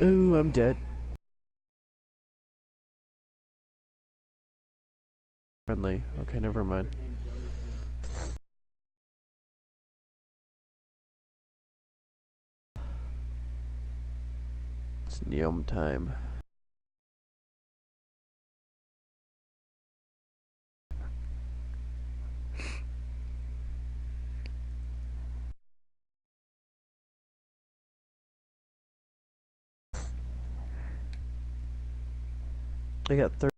Ooh, I'm dead. Friendly. Okay, never mind. It's Neom time. I got 30.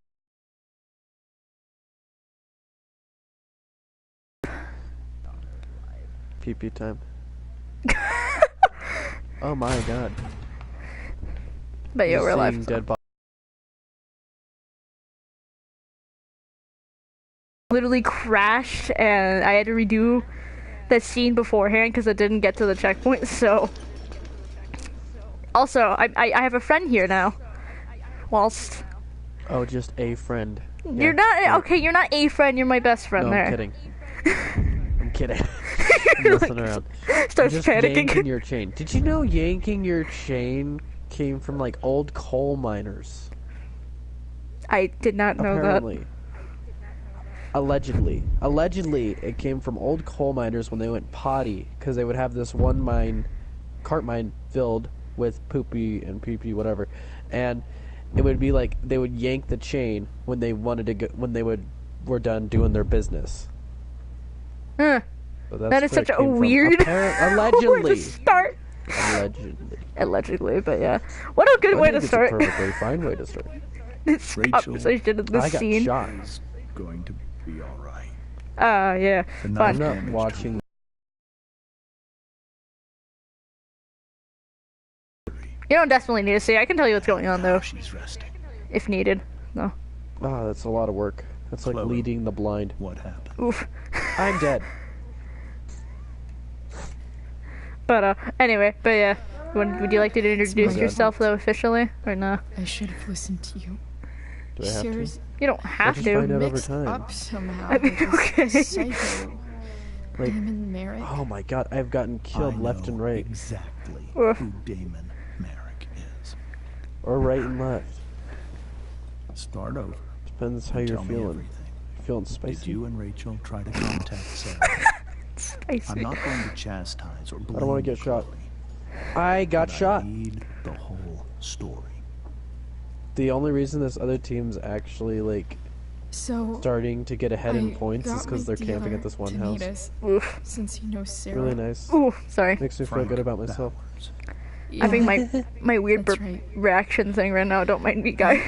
PP time. Oh my god. But yeah, we're alive. Dead body. Literally crashed, and I had to redo the scene beforehand because I didn't get to the checkpoint. So, also, I have a friend here now. Whilst Oh, just a friend. you're not okay, you're not a friend. You're my best friend. No, there. I'm kidding. I'm kidding. I'm messing around. Starts just panicking. Yanking your chain. Did you know yanking your chain came from like old coal miners? I did not know Apparently. that. Allegedly, it came from old coal miners when they went potty, because they would have this one cart mine filled with poopy and pee-pee, whatever, and it would be like they would yank the chain when they wanted to go, when they were done doing their business. Huh. So that's That is where such it a came from. weird Allegedly. way to start. Allegedly, but yeah. What a good way to start. It's a perfectly fine way to start. This conversation in this scene. I got shot. Going to be all right. Yeah. The I'm Fine. not watching. You don't definitely need to see. I can tell you what's going on though, She's resting. if needed. No. Ah, that's a lot of work. That's like Chloe. leading the blind. What happened? Oof. I'm dead. But anyway, but yeah. Would you like to introduce yourself though officially, or no? I should have listened to you. Do I have to? You don't have just find to. out over Mixed time. up somehow. I mean, okay. Psycho. Like, Damon Merrick. oh my god, I've gotten killed left and right. Exactly Oof. who Damon Merrick is. Or right and left. Start over. Depends how and you're tell me feeling. everything. Feeling Did spicy? you and Rachel try to contact Sarah? Spicy. I'm not going to chastise or blame I don't want to get shot. Chloe, I got but shot. I need the whole story. The only reason this other team's actually like So starting to get ahead in I points is got because my they're camping dealer at this one to house. meet us, Oof. since he knows Sarah. Really nice. Ooh, sorry. Makes me feel Frank good about myself. Bowers. Yeah, Having my weird that's burp right. reaction thing right now. Don't mind me, guys.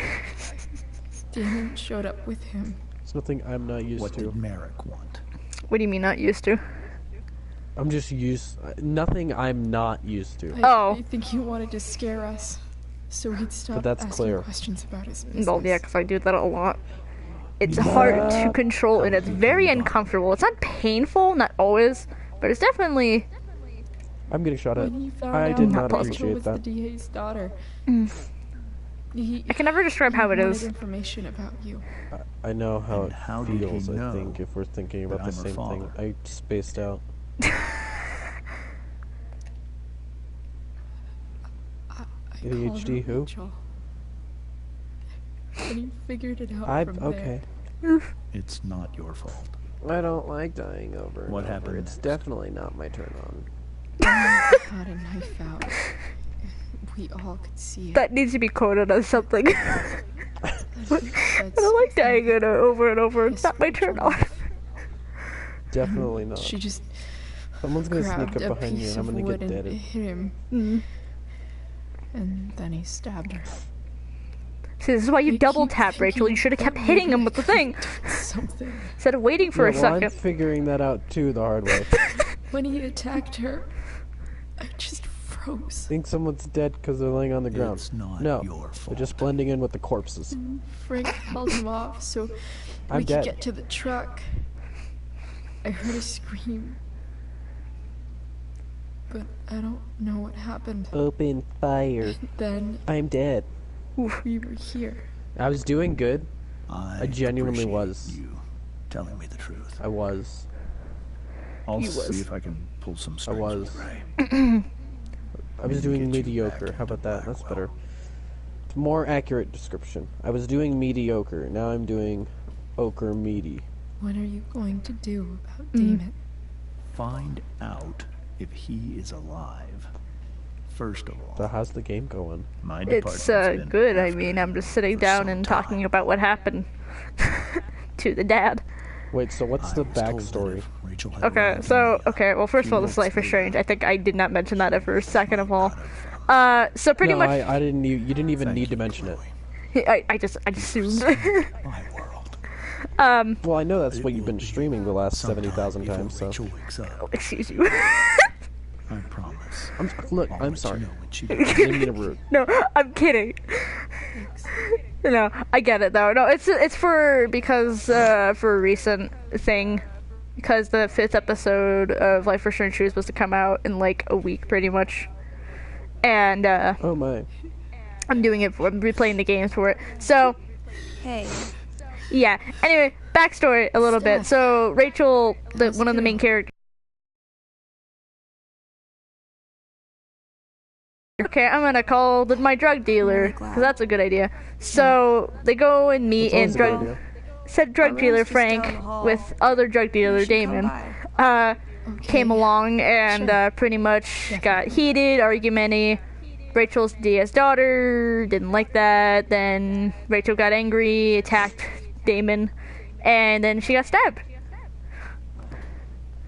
Damon showed up with him. It's nothing I'm not used What to. did Merrick want? What do you mean not used to? I'm just used. Nothing I'm not used to. Oh. I think he wanted to scare us, so he'd stop that's asking clear. questions about his business. Well, yeah, because I do that a lot. It's hard to control and it's very uncomfortable. It's not painful, not always, but it's definitely. I'm getting shot at. When he found I out did that not Rachel appreciate was that. the DA's daughter, he I can never describe how it wanted is. information about you. I know how And it how did he feels, I know think, if we're thinking about that the I'm her same thing. father? I spaced out. I ADHD called her who? Rachel. And he figured it out I from okay. It's not your fault. I don't like dying over. and What over. happened It's next? definitely not my turn on. there. He got a knife out. We all could see it. That needs to be quoted as something. I That's don't like dying it over and over. It's not my turn on. Definitely not. She just Someone's gonna sneak grabbed up a behind you piece and I'm of gonna wood get and deaded. hit him. Mm. And then he stabbed her. See, this is why you I double keep tap, Rachel. You thinking should have kept that hitting him maybe with the I thing could've done something. instead of waiting for a Yeah, well, I'm second. figuring that out too the hard way. When he attacked her, I just froze. Think someone's dead because they're laying on the ground. It's not No, your they're fault. just blending in with the corpses. Frank held him off so I'm we dead. could get to the truck. I heard a scream. But I don't know what happened. Open fire. Then I'm dead. we were here. I was doing good. I genuinely appreciate was. You telling me the truth. I was. I'll He see was. if I can pull some strings was. with Ray. I was Maybe doing get you back mediocre. into How about that? That's Blackwell. better. More accurate description. I was doing mediocre. Now I'm doing ochre meaty. What are you going to do about Damon? Find out if he is alive. First of all, So how's the game going? my It's department's been good. I after mean, I'm just him sitting for down some and time. talking about what happened to the dad. Wait, so what's the I was told that backstory? if Rachel had Okay, arrived so in the, well, first of all, this is Life is Strange. I think I did not mention that at first. Second of all, so pretty No, much, I didn't. You didn't even Thank need to you, mention it. Chloe. I just assumed. My world. Well, I know that's It what you've will been be streaming the last sometime 70,000 before times. So Rachel wakes up. Excuse you. I promise. look, I'll I'm let sorry. you know when she I didn't mean to rude. No, I'm kidding. No, I get it though. No, it's for a recent thing, because the 5th episode of Life is Strange 2 is supposed to come out in like a week, pretty much, and Oh my. I'm replaying the games for it. So Hey, yeah. Anyway, backstory a little bit. Steph. So Rachel, How's one it of the main going? characters. Okay, I'm gonna call my drug dealer, really because glad. that's a good idea. So they go and meet That's always and a good idea. said drug Our dealer room's just Frank down the hall. with other drug dealer You should come Damon by. came along and Sure. pretty much got heated, argumenty. Rachel's Diaz's daughter didn't like that. Then Rachel got angry, attacked Damon, and then she got stabbed.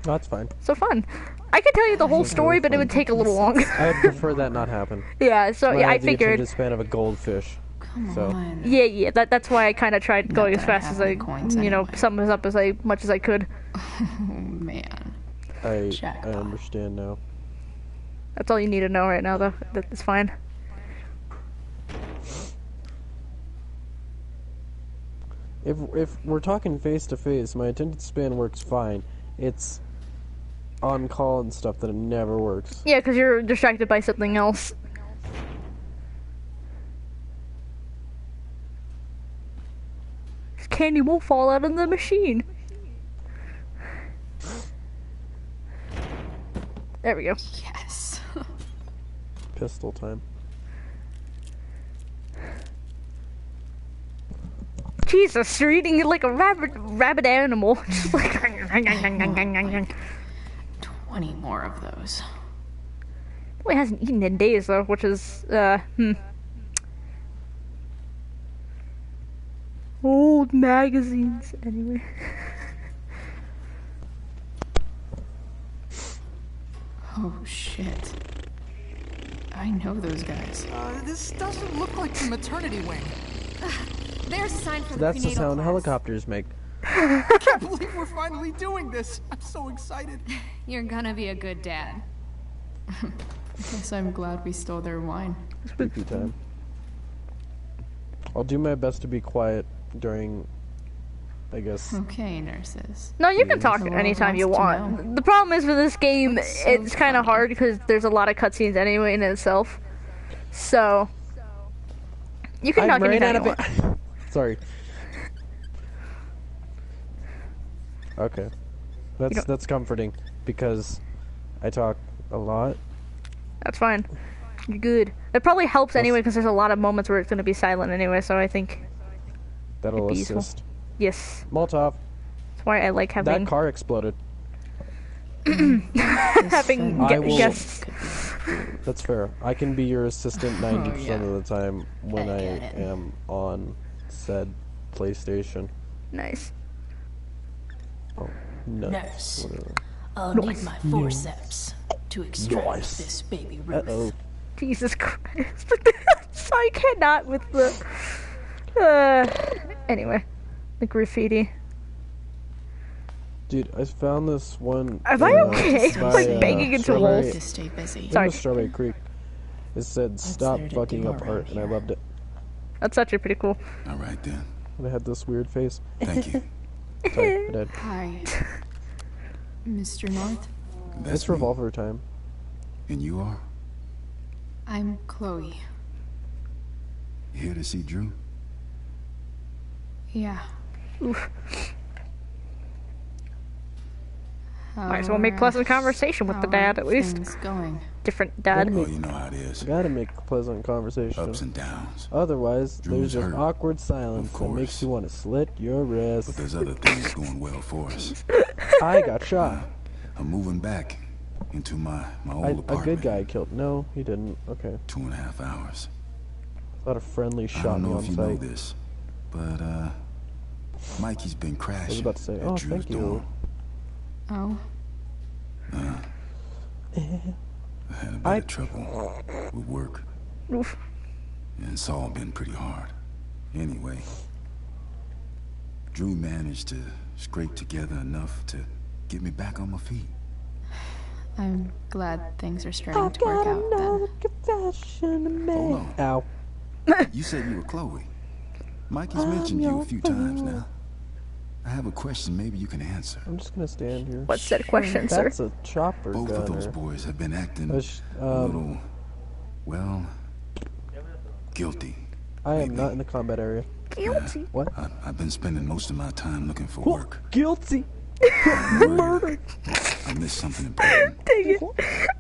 No, that's fine. So fun. I could tell you the whole story, but it would take a little long. I would prefer that not happen. Yeah, so yeah, I have the figured. attention span of a goldfish. Come So- on. Yeah, that's why I kind of tried going as that I fast as have I, any coins anyway. Sum as up much as I could. Oh man. I Jackpot. understand now. That's all you need to know right now, though. That's fine. If we're talking face to face, my attention span works fine. It's on call and stuff that it never works. Yeah, because you're distracted by something else. Candy won't fall out of the machine. There we go. Yes. Pistol time. Jesus, you're eating it like a rabid animal. Just like 20 more of those. Well, it hasn't eaten in days though, which is Old magazines, anyway. Oh shit. I know those guys. This doesn't look like the maternity wing. There's a sign for So the that's the prenatal sound class. helicopters make. I can't believe we're finally doing this. I'm so excited. You're gonna be a good dad. Guess I'm glad we stole their wine. Spooky time. I'll do my best to be quiet during, I guess. Okay, nurses. No, you can talk The world anytime you wants to want. know. The problem is with this game, What's so it's kind of funny? hard because there's a lot of cutscenes anyway in itself. So you can talk anytime you want. Sorry. Okay. That's comforting because I talk a lot. That's fine. You're good. It probably helps anyway because there's a lot of moments where it's going to be silent anyway. So I think That'll It'd be useful. assist. yes, Molotov. that's why I like having That car exploded. having I will- guests. That's fair. I can be your assistant 90% yeah. of the time when I get it. am on said PlayStation. Nice. Oh, no. Nurse, Whatever. I'll need my forceps to extract Nice. this baby Ruth. Uh-oh. Jesus Christ. I cannot with the. Anyway, the graffiti. Dude, I found this one. Am I okay? by, Like banging into Strawberry- walls. To stay busy. Sorry. It was Strawberry Creek. It said, "Stop there to fucking do up around art," and I here? loved it. That's actually pretty cool. All right then. And I had this weird face. Thank you. Sorry, I did. Hi. Mr. North, That's It's me. revolver time. And you are I'm Chloe. here to see Drew? Yeah. Oof. Might as well make pleasant conversation with the dad, at least. Things going? Different dad. Oh, you know how it is. Gotta make pleasant conversation. Ups and downs. Otherwise, Drew's there's just hurt, awkward silence of that makes course. you want to slit your wrist. But there's other things going well for us. I got shot. I'm moving back into my old apartment. A good guy killed. No, he didn't. Okay. 2.5 hours. Thought a friendly I shot don't me know on if you know sight. this, but Mikey's been crashing about to say, at oh, Drew's thank you. dorm. Oh, I had a bit of trouble with work, Oof. and it's all been pretty hard. Anyway, Drew managed to scrape together enough to get me back on my feet. I'm glad things are starting to work out then. Confession to make. Hold on. Ow. You said you were Chloe. Mikey's mentioned you a few times now. I have a question maybe you can answer. I'm just gonna stand here. What's that question, sir? That's a chopper Both of those gunner. boys have been acting That's, a little, well, guilty. I am lately. not in the combat area. Guilty. What? I've been spending most of my time looking for work. Guilty. Murder. I missed something important. Dang it.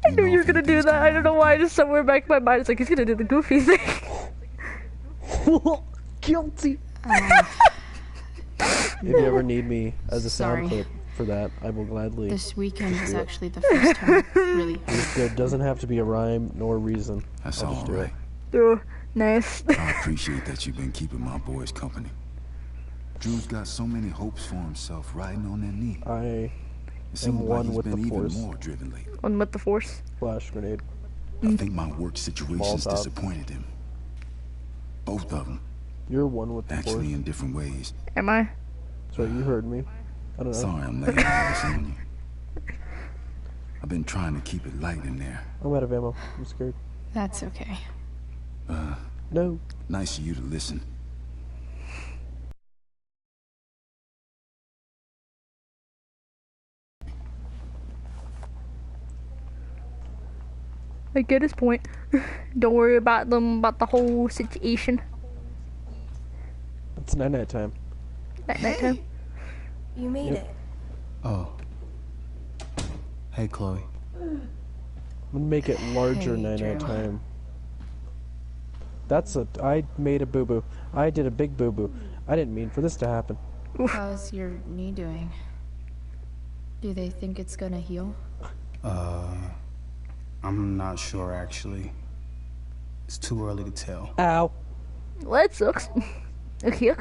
I knew you were gonna do that. I don't know why. Just somewhere back in my mind, it's like, he's gonna do the goofy thing. Guilty. If you ever need me as a sound Sorry. clip for that, I will gladly. This weekend was actually the first time I really There doesn't have to be a rhyme nor reason. That's I'll all just do right. Oh, nice. I appreciate that you've been keeping my boys company. Drew's got so many hopes for himself riding on that knee. I It seems like one he's with been the even Force. more driven lately. One with the force. flash grenade. I think my work situations Balls out. disappointed him. Both of them, You're one with the actually force. in different ways. Am I? So you heard me. I don't know. Sorry I'm laying all this on you. I've been trying to keep it light in there. I'm out of ammo. I'm scared. That's okay. No. Nice of you to listen. I get his point. Don't worry about them, about the whole situation. It's night time. At nighttime. You made Yep. it. Oh. Hey, Chloe. I'm gonna make it larger Hey, night Drew. time. I made a boo boo. I did a big boo boo. I didn't mean for this to happen. How's your knee doing? Do they think it's gonna heal? I'm not sure, actually. It's too early to tell. Ow. Well, that sucks. Okay.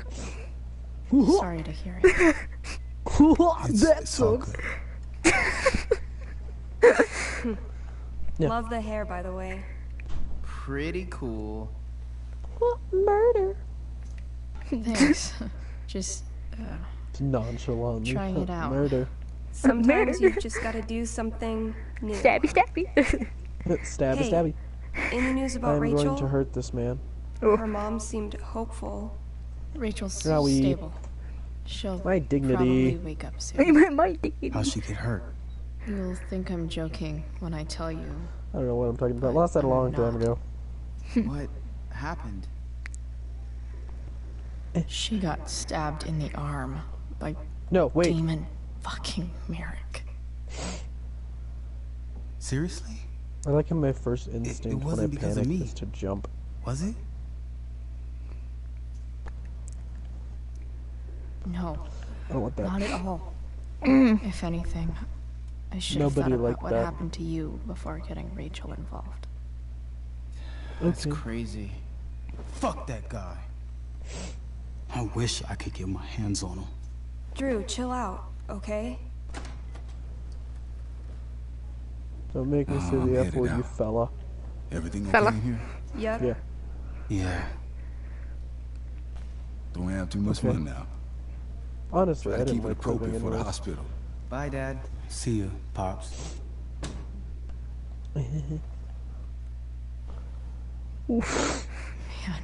Sorry to hear it. It's all good. Yeah. Love the hair, by the way. Pretty cool. Murder. Thanks. Just Nonchalantly. Trying it out. Murder. Sometimes you've just got to do something new. Stabby, stabby. Stabby, Hey. stabby. Any news about I'm Rachel? going to hurt this man. Her mom seemed hopeful. Rachel's Zowie. stable. She'll My dignity. probably wake up soon. My dignity. How'd she get hurt? You'll think I'm joking when I tell you. I don't know what I'm talking about. Lost that a long time ago. What happened? She got stabbed in the arm by No, wait. Demon fucking Merrick. Seriously? I like how my first instinct when I wasn't because of panic me. is to jump. Was it? No, I don't want that. not at all. If anything, I should have Nobody thought about liked what that. happened to you before getting Rachel involved. That's Okay. crazy. Fuck that guy. I wish I could get my hands on him. Drew, chill out, okay? Don't make me say I'm the F headed word, you out. fella. Everything Fella. okay in here? Yep. Yeah. Yeah. Don't have too much Okay. fun now. Honestly, Try I to didn't keep it like living appropriate for the anyways. hospital. Bye, Dad. See ya, Pops. Man,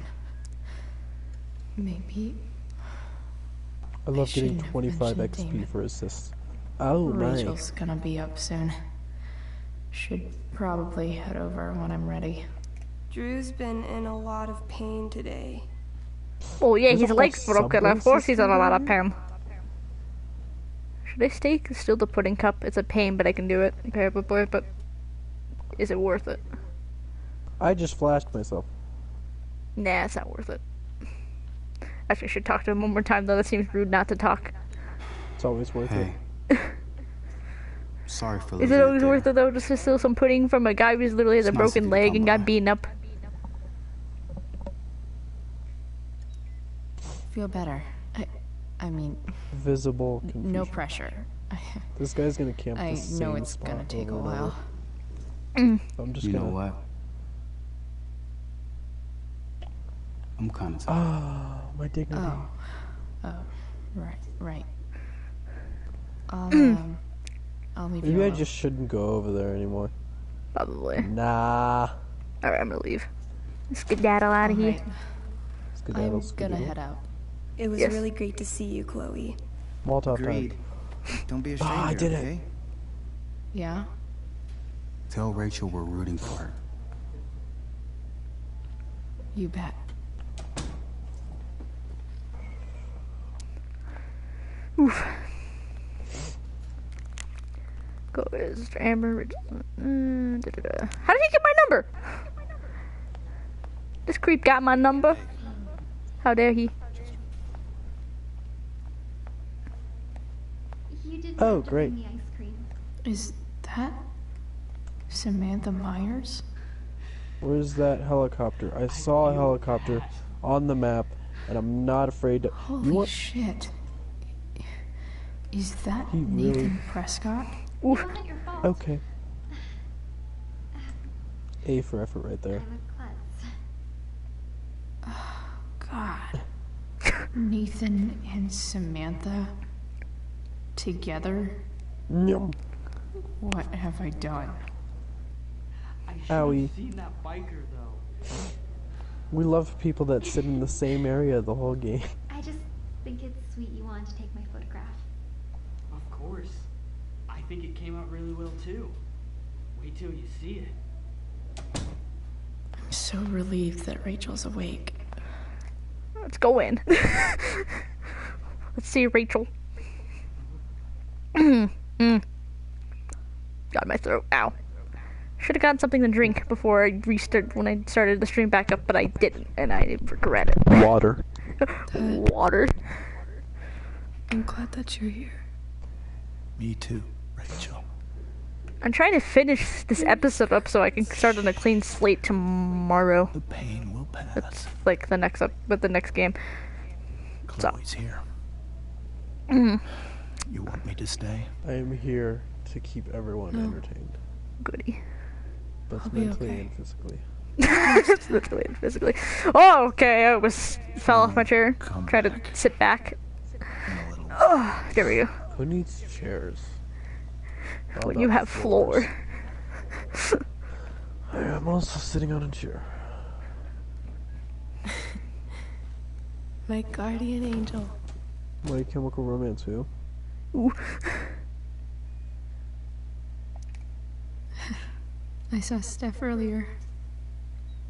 maybe I love getting shouldn't have 25 mentioned XP Damon. for assists. Oh my. Rachel's gonna be up soon. Should probably head over when I'm ready. Drew's been in a lot of pain today. Oh yeah, There's a his whole leg's broken. subway Of course he's in a system lot of down pain. Should I steal the pudding cup? It's a pain, but I can do it. Okay, but is it worth it? I just flashed myself. Nah, it's not worth it. Actually, I should talk to him one more time, though. That seems rude not to talk. It's always worth Hey. it. Sorry for Is losing it always there. worth it, though, just to steal some pudding from a guy who's literally has a It's nice of broken you to leg come and by. got beaten up? Feel better. I mean, Visible confusion. no pressure. This guy's gonna camp I the same know it's spot gonna take a over and while. over. I'm just You gonna... know what? I'm kind of tired. Ah, my dignity. Oh, right. I'll leave Maybe you I alone. just shouldn't go over there anymore. Probably. Nah. Alright, I'm gonna leave. Skedaddle out of here. Alright, Skedaddle, I'm gonna skedaddle. head out. It was Yes. really great to see you, Chloe. Molotov time. Agreed. Don't be a stranger, I did it. okay? Yeah? Tell Rachel we're rooting for her. You bet. Oof. Go is Amber. How did he get my number? This creep got my number. How dare he? Oh, great. Is that Samantha Myers? Where's that helicopter? I saw a helicopter on the map, and I'm not afraid to... Holy shit. Is that He really- Nathan Prescott? Oof. Okay. A for effort right there. God. Nathan and Samantha together? Yum. What have I done? Owie. Seen that biker though. We love people that sit in the same area the whole game. I just think it's sweet you wanted to take my photograph. Of course. I think it came out really well too. Wait till you see it. I'm so relieved that Rachel's awake. Let's go in. Let's see Rachel. Got my throat. Ow. Should have gotten something to drink before I when I started the stream back up, but I didn't, and I regret it. Water. Water. I'm glad that you're here. Me too, Rachel. I'm trying to finish this episode up so I can start on a clean slate tomorrow. The pain will pass. That's like the next with the next game. Chloe's here. You want me to stay? I am here to keep everyone entertained. Goody. Both be mentally okay. and physically. Literally and physically. Oh, okay. I fell off my chair. Come Tried to back. sit back. In a little Oh, there we go. Who needs chairs? How Well, you about have floors? floor. I'm also sitting on a chair. My guardian angel. My Chemical Romance, who? Ooh. I saw Steph earlier.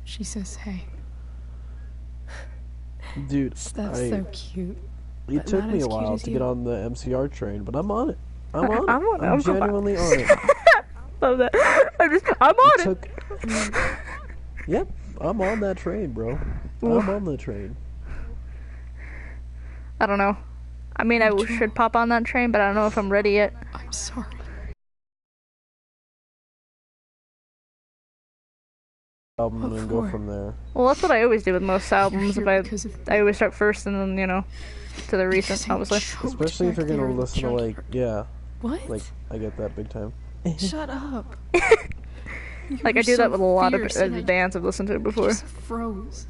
She says hey. Dude, Steph's I, so cute. it but took not me as a cute while as to you. get on the MCR train, but I'm on it. I'm on it. I'm on it. I'm I'm fine. genuinely on it. Love that. I'm on it. Took... Yep, I'm on that train, bro. I'm on the train. I don't know. I mean, I should pop on that train, but I don't know if I'm ready yet. I'm sorry. Album and go for? from there. Well, that's what I always do with most albums. here If because of I always start first and then, to the recent, obviously. Especially if you're gonna listen to like, yeah, What? like I get that big time. Shut up. Like, I do that with a lot of bands I've listened to before. Just froze.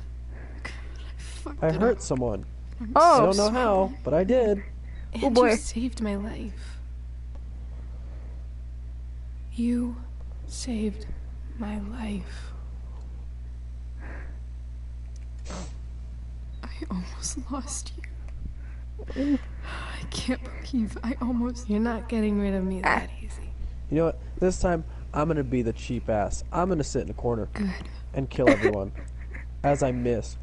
God, I fucked it hurt up. someone. I Oh, don't know how, but I did. And Oh, boy. you saved my life. You saved my life. I almost lost you. I can't believe I almost... You're not getting rid of me that easy. You know what? This time I'm gonna be the cheap ass. I'm gonna sit in a corner Good. and kill everyone as I miss,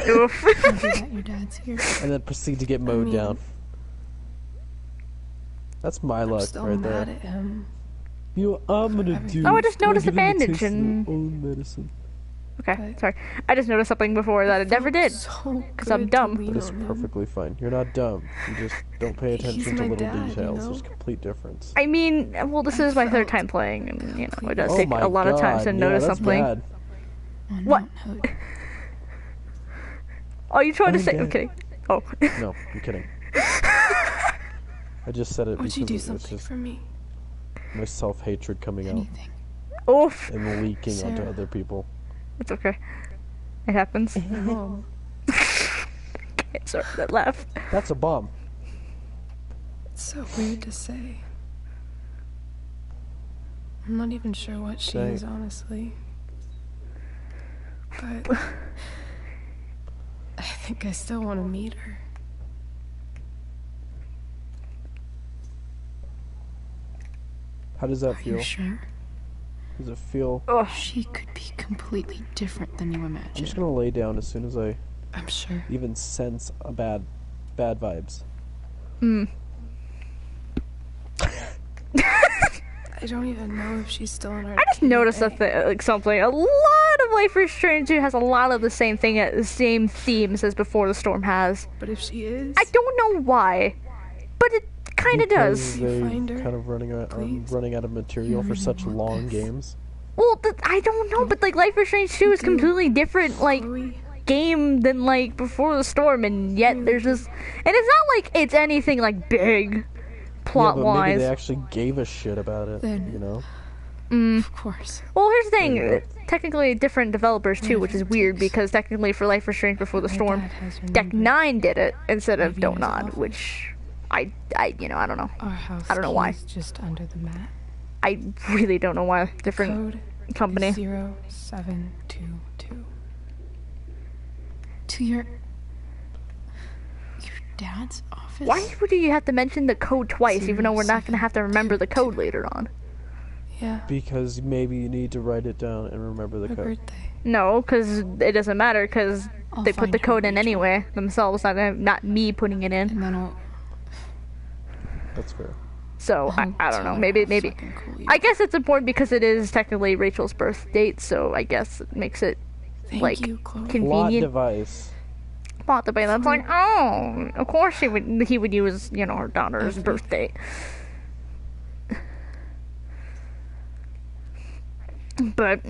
oof. Thank you that your dad's here. and then proceed to get mowed mean- down. That's my luck Still right mad there. at him. I'm gonna do. Oh, I just noticed a I'm gonna bandage taste the and- old medicine. Okay, sorry. I just noticed something before that I never did. Because I'm dumb. But it's perfectly fine. You're not dumb. You just don't pay attention to my little dad, details. you know? There's a complete difference. I mean, well, this is my third time playing, and, you know, it does Oh take my a lot of times to God, notice yeah, that's something. bad. What? Oh, you trying to say? get I'm it. kidding. Oh. No, I'm kidding. I just said it Would because you do it's something just for me? my self-hatred coming Anything. Oof. out and leaking onto Sarah. other people. It's okay. It happens. Mom. Sorry, that laugh. That's a bomb. It's so weird to say. I'm not even sure what she Say- is, honestly. But I think I still want to meet her. How does that Are feel? you sure? Does it feel? Oh, She could be completely different than you I'm imagine. just gonna lay down as soon as I I'm sure. even sense a bad vibes. I don't even know if she's still in our I just noticed like something. A lot of Life is Strange 2 has a lot of the same thing, the same themes as Before the Storm has. But if she is, I don't know why, but it kind of does. They find her, kind of are please? running out of material for really such want long this. games. Well, I don't know, but like Life is Strange 2 is completely different, like, Chloe, game than like Before the Storm, and yet there's this, and it's not like it's anything like big plot Yeah, but maybe wise. they actually gave a shit about it. Then- You know. of course. Well, here's the thing. There you go. Technically, different developers too, which is weird because technically, for Life is Strange Before the My Storm, dad has her Deck number. 9 did it instead of Maybe it was Donut, off. which I don't know. Our house I don't know why. key is just under the mat. I really don't know why. Different Code company. 0722. To your dad's office? Why would you have to mention the code twice, even though we're not going to have to remember the code later on? Yeah, Because maybe you need to write it down and remember the her code. birthday. No, because it doesn't matter, because I'll they put find the her, code in Rachel. anyway themselves, not me putting it in. And then I'll That's fair. So I don't tell know. her Maybe how maybe. fucking cool you I guess it's important because it is technically Rachel's birth date, so I guess it makes it Thank like you, Chloe. Plot convenient. device. Plot debate. That's like, oh, of course he would use her daughter's birth date. But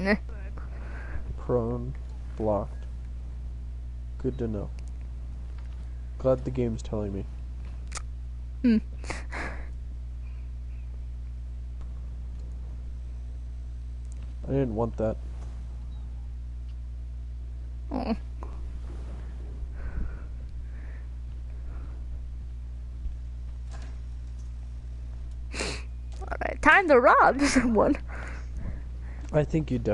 Prone. Blocked. Good to know. Glad the game's telling me. I didn't want that. oh. All right, time to rob someone. I think you would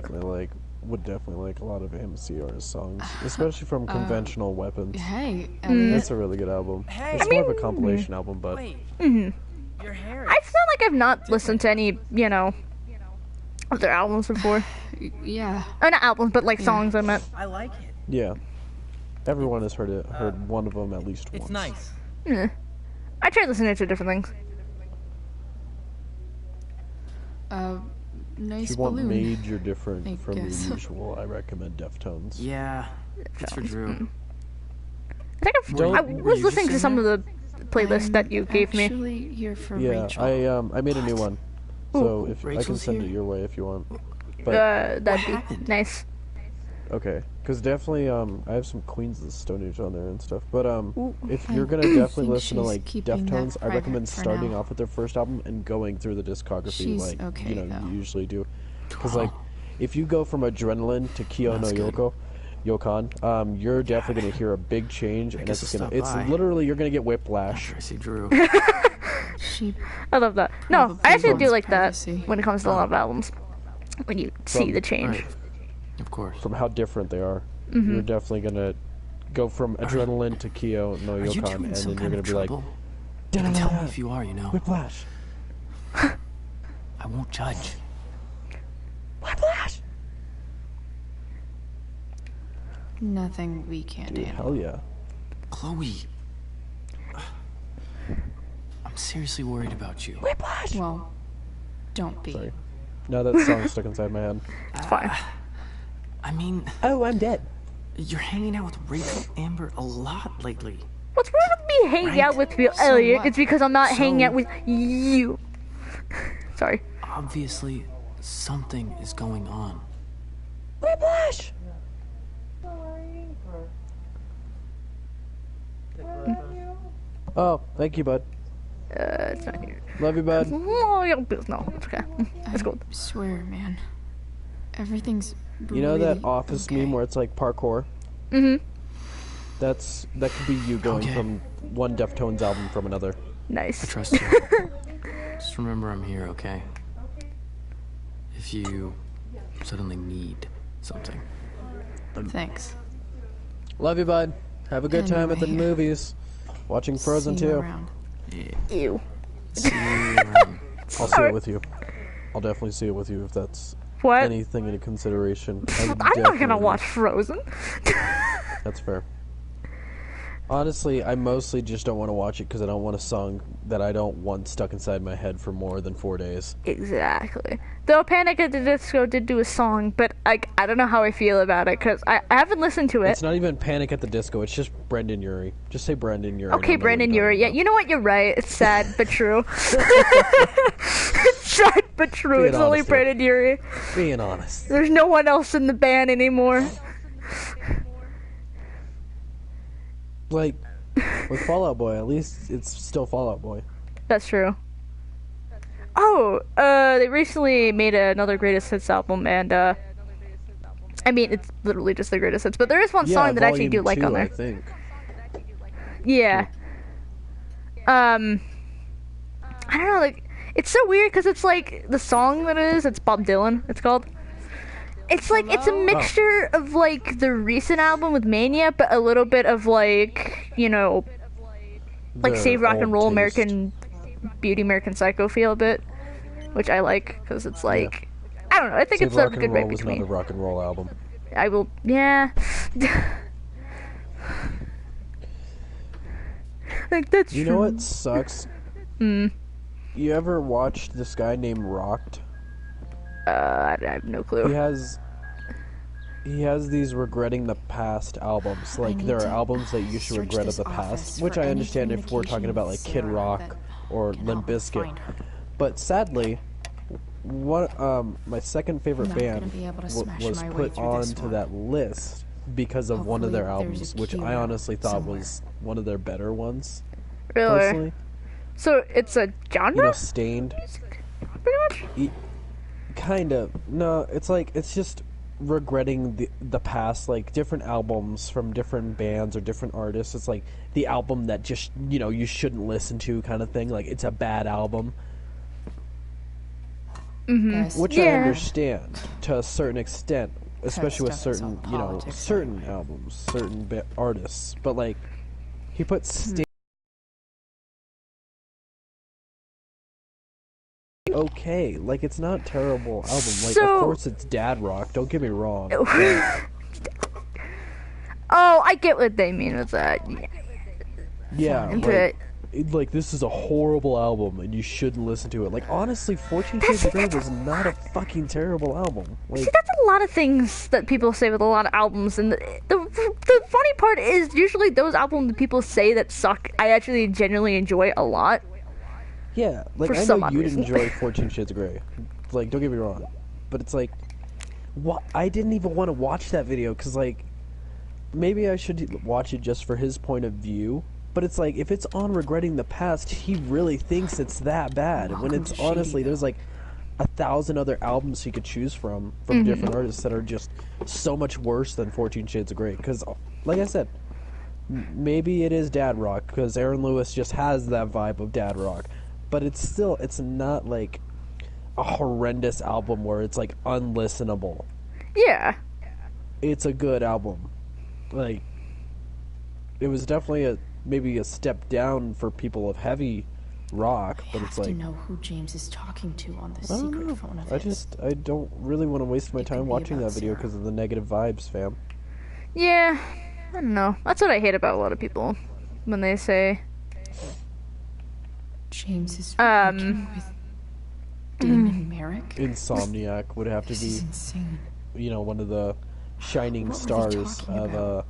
definitely like a lot of MCR's songs, especially from conventional weapons. Hey, It's a really good album. It's more of a compilation album, but Wait. Your hair. I feel like I've not listened to any, of their albums before. yeah. Not albums, but like songs. I meant. I like it. yeah, everyone has heard one of them at least It's once. nice. I tried listening to different things. Nice If you want balloon. major different I from guess. your usual, I recommend Deftones. Yeah. It's for Drew. I think Don't- I were was you listening just to in some of the playlists that you gave me. Actually, here for Yeah, Rachel. I made a new one, so if I can Rachel's send here? it your way if you want. But That'd be happened? nice. okay, because definitely I have some Queens of the Stone Age on there and stuff. But if I you're gonna definitely think listen to she's like keeping that Deftones, I private recommend for starting now. off with their first album and going through the discography She's like okay, though. you usually do. Because like if you go from Adrenaline to Kyo no That's good. Yokon, you're definitely gonna hear a big change, and guess it's I'll gonna stop by. literally you're gonna get whiplash. After I see Drew. She I love that. No, Probably I actually do wants like that privacy. when it comes to a lot of albums. When you see the change. Right. Of course. From how different they are, you're definitely gonna go from Adrenaline to Kyo no Are you Yokon, two in and some then you're kind gonna of be trouble? like, You can tell me "Da-da-da-da, if you are, you know. whiplash, I won't judge. whiplash. nothing we can't Dude, handle. hell yeah. Chloe. I'm seriously worried about you. Whiplash! Well, don't be. Sorry. No, that song's stuck inside my head. It's fine. I mean, Oh, I'm dead. you're hanging out with Rachel Amber a lot lately. What's wrong with me hanging out with you, Elliot? what? It's because I'm not hanging out with you. Sorry. Obviously, something is going on. Whiplash! Oh, thank you, bud. It's not here. Love you, bud. Oh, yeah, no, it's okay. It's cool. I swear, man. Everything's You know that really Office okay. meme where it's like parkour? Mm-hmm. That could be you going Okay. from one Deftones album from another. I Nice. trust you. Just remember I'm here, okay? If you suddenly need something. Thanks. Love you, bud. Have a good time at the Anyway. movies. Watching Frozen See you 2. around. Ew. See you around. I'll see it with you. I'll definitely see it with you if that's What? anything into consideration. I'm not gonna definitely- watch Frozen. That's fair. Honestly, I mostly just don't want to watch it because I don't want a song that I don't want stuck inside my head for more than 4 days. Exactly. Though Panic at the Disco did do a song, but I don't know how I feel about it because I haven't listened to it. It's not even Panic at the Disco. It's just Brendan Urie. Just say Brendan Urie. Okay, Brandon, you're yeah. You know what? You're right. It's sad but true. It's sad but true. Being It's only honest here. Brandon Urie. Being honest. There's no one else in the band anymore. Like, with Fall Out Boy, at least it's still Fall Out Boy. That's true. Oh, they recently made another Greatest Hits album, and I mean, it's literally just the Greatest Hits, but there is one song that I actually do Volume like 2, on there. I think. Yeah. I don't know, like, it's so weird because it's like the song that it is, it's Bob Dylan, it's called. It's like, it's a mixture of like the recent album with Mania, but a little bit of like, you know, like The Save Rock and old Roll, taste. American Beauty, American Psycho feel a bit, which I like because it's like, I don't know, I think Save it's a Rock and good Roll way was not between. a rock and roll album. I will, yeah. Like, that's You true. know what sucks? You ever watched this guy named Rocked? I have no clue. He has these regretting the past albums. Like need there are to albums that you should search regret of this the office past, for which I any understand if we're talking communication about like with Kid Sarah Rock that or can Limp help us Bizkit. find her. But sadly, my second favorite I'm not gonna band be able to smash was my way put through this onto one. that list because of one of their Hopefully there's albums, a which key I honestly thought somewhere. was one of their better ones. Really? Personally, So it's a genre? you know, Stained. Pretty much? Kind of. No, it's like it's just regretting the past, like different albums from different bands or different artists. It's like the album that just, you know, you shouldn't listen to kind of thing. Like it's a bad album, Guys, which I Yeah. understand to a certain extent, especially with stuff is all certain, you know, politics certain anyway. albums, certain artists. But like he put okay, like it's not a terrible album. Like So- of course it's dad rock. Don't get me wrong. Oh, I get what they mean with that. Yeah, Into like this is a horrible album and you shouldn't listen to it. Like honestly, 14 Shades of Grey was not a fucking terrible album. Like See, that's a lot of things that people say with a lot of albums, and the funny part is usually those albums that people say that suck, I actually genuinely enjoy a lot. yeah, like For I some know odd you'd reason. enjoy 14 Shades of Grey. Like don't get me wrong, but it's like, what? I didn't even want to watch that video because like maybe I should watch it just for his point of view. But it's like, if it's on regretting the past, he really thinks it's that bad. When it's honestly, there's like 1,000 other albums he could choose from different artists that are just so much worse than 14 Shades of Grey. Because, like I said, maybe it is dad rock, because Aaron Lewis just has that vibe of dad rock. But it's still, it's not like a horrendous album where it's like unlistenable. Yeah. It's a good album. Like, it was definitely maybe a step down for people of heavy rock, but it's have to like know who James is talking to on the I don't secret know. phone of I his. I don't really want to waste my It could time be watching about that video Sarah. because of the negative vibes, fam. Yeah. I don't know. That's what I hate about a lot of people when they say James is working with Damon Merrick? Insomniac would have to This be, is insane. one of the shining What were they stars talking of about?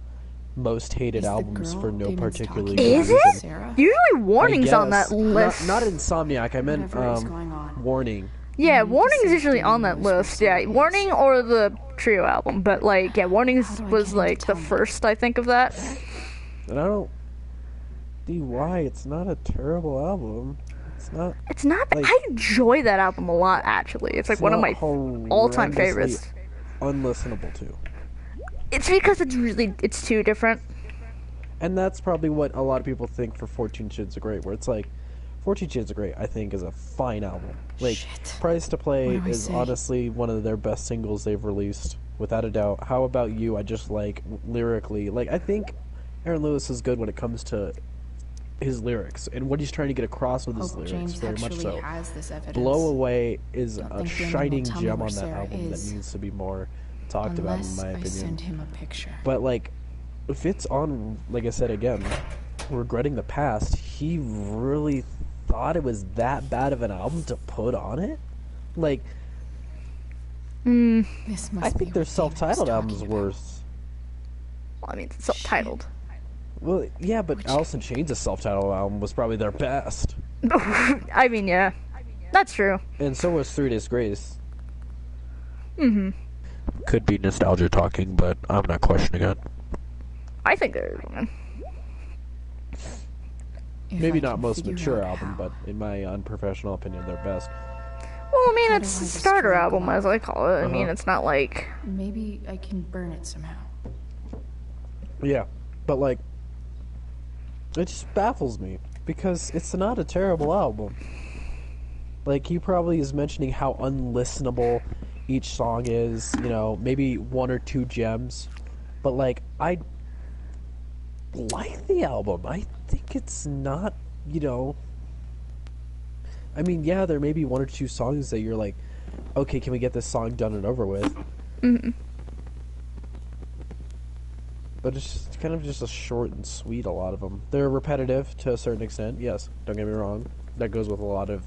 most hated Is the albums girl for no Damon's particular talking good Is about reason. it? Sarah? Usually Warning's on that guess. list. Not Insomniac. I meant Whatever is going on. Warning. Yeah, need to Warning's see usually on Damon that knows where list. Yeah, Sarah is. Warning or the trio album, but like, yeah, Warning's How do I was get him to like the tell me? first I think of that. And I don't see why it's not a terrible album. It's not. It's not. Like- I enjoy that album a lot. Actually, it's like It's one of not my all-time horrendously favorites. Unlistenable too. It's because it's too different. And that's probably what a lot of people think for 14 Shades of Grey, where it's like, 14 Shades of Grey, I think, is a fine album. Like, Shit. Price to Play What do I is say? honestly one of their best singles they've released, without a doubt. How About You, I just like lyrically. Like, I think Aaron Lewis is good when it comes to his lyrics and what he's trying to get across with his Hope lyrics, James very much actually so. has this evidence. Blow Away is Don't a think Damon will shining tell me gem where on that Sarah album is. that needs to be more talked about, in Unless my I opinion. send him a picture. But like, if it's on, like I said again, Regretting the Past, he really thought it was that bad of an album to put on it? Like, This must I be think their what self-titled Damon's album's talking about. worse. Well, I mean, it's self-titled. Well, yeah, but Alice in Chains' self-titled album was probably their best. I mean, yeah, that's true. And so was 3 Days Grace. Mm-hmm. Could be nostalgia talking, but I'm not questioning it. I think there's one. If Maybe I not can most figure mature out album, how. but in my unprofessional opinion, their best. Well, I mean, How it's do I a starter describe album, the as I call it. I mean, Uh-huh. it's not like Maybe I can burn it somehow. Yeah, but like, it just baffles me because it's not a terrible album. Like, he probably is mentioning how unlistenable each song is, maybe one or two gems, but like, I like the album. I think it's not, I mean, yeah, there may be one or two songs that you're like, okay, can we get this song done and over with? mm, But it's just kind of just a short and sweet, a lot of them. They're repetitive to a certain extent, yes, don't get me wrong. That goes with a lot of,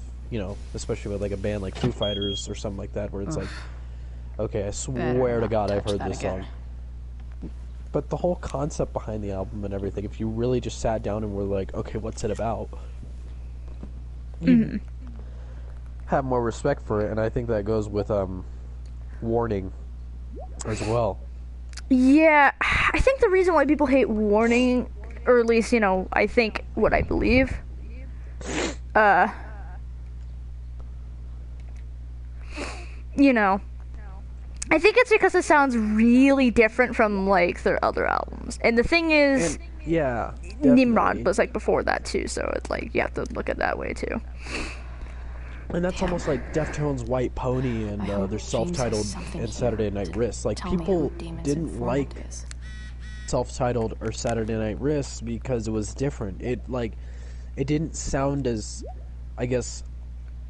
especially with like a band like Foo Fighters or something like that, where it's like, okay, I swear to not God I've touch heard that this again. song. But the whole concept behind the album and everything, if you really just sat down and were like, okay, what's it about? You have more respect for it, and I think that goes with Warning as well. yeah. I think the reason why people hate Warning, or at least I think what I believe, I think it's because it sounds really different from like their other albums. And the thing is, And yeah, Nimrod definitely. was like before that too, so it's like you have to look at it that way too. And that's almost like Deftones' White Pony and hope their James has self-titled something and here Saturday Night to Wrists. Like, tell me people who Damon's didn't informant like is. self-titled or Saturday Night Wrists because it was different. It didn't sound as, I guess,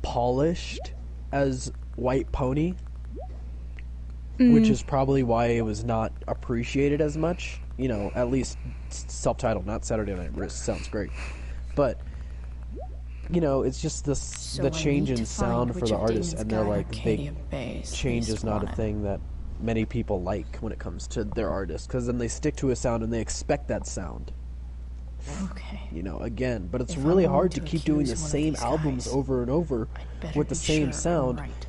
polished as White Pony, which is probably why it was not appreciated as much. At least self-titled, not Saturday Night Wrists. Sounds great, but it's just the So I change need in to sound find for which the of artist, Damon's and they're got like, Arcadia Bay's change face is not on a it. thing that many people like when it comes to their artists, because then they stick to a sound and they expect that sound. Okay. Again, but it's If I'm really going hard to to keep doing the accuse one of same these albums guys, over and over Better with the be same sure I'm sound, right.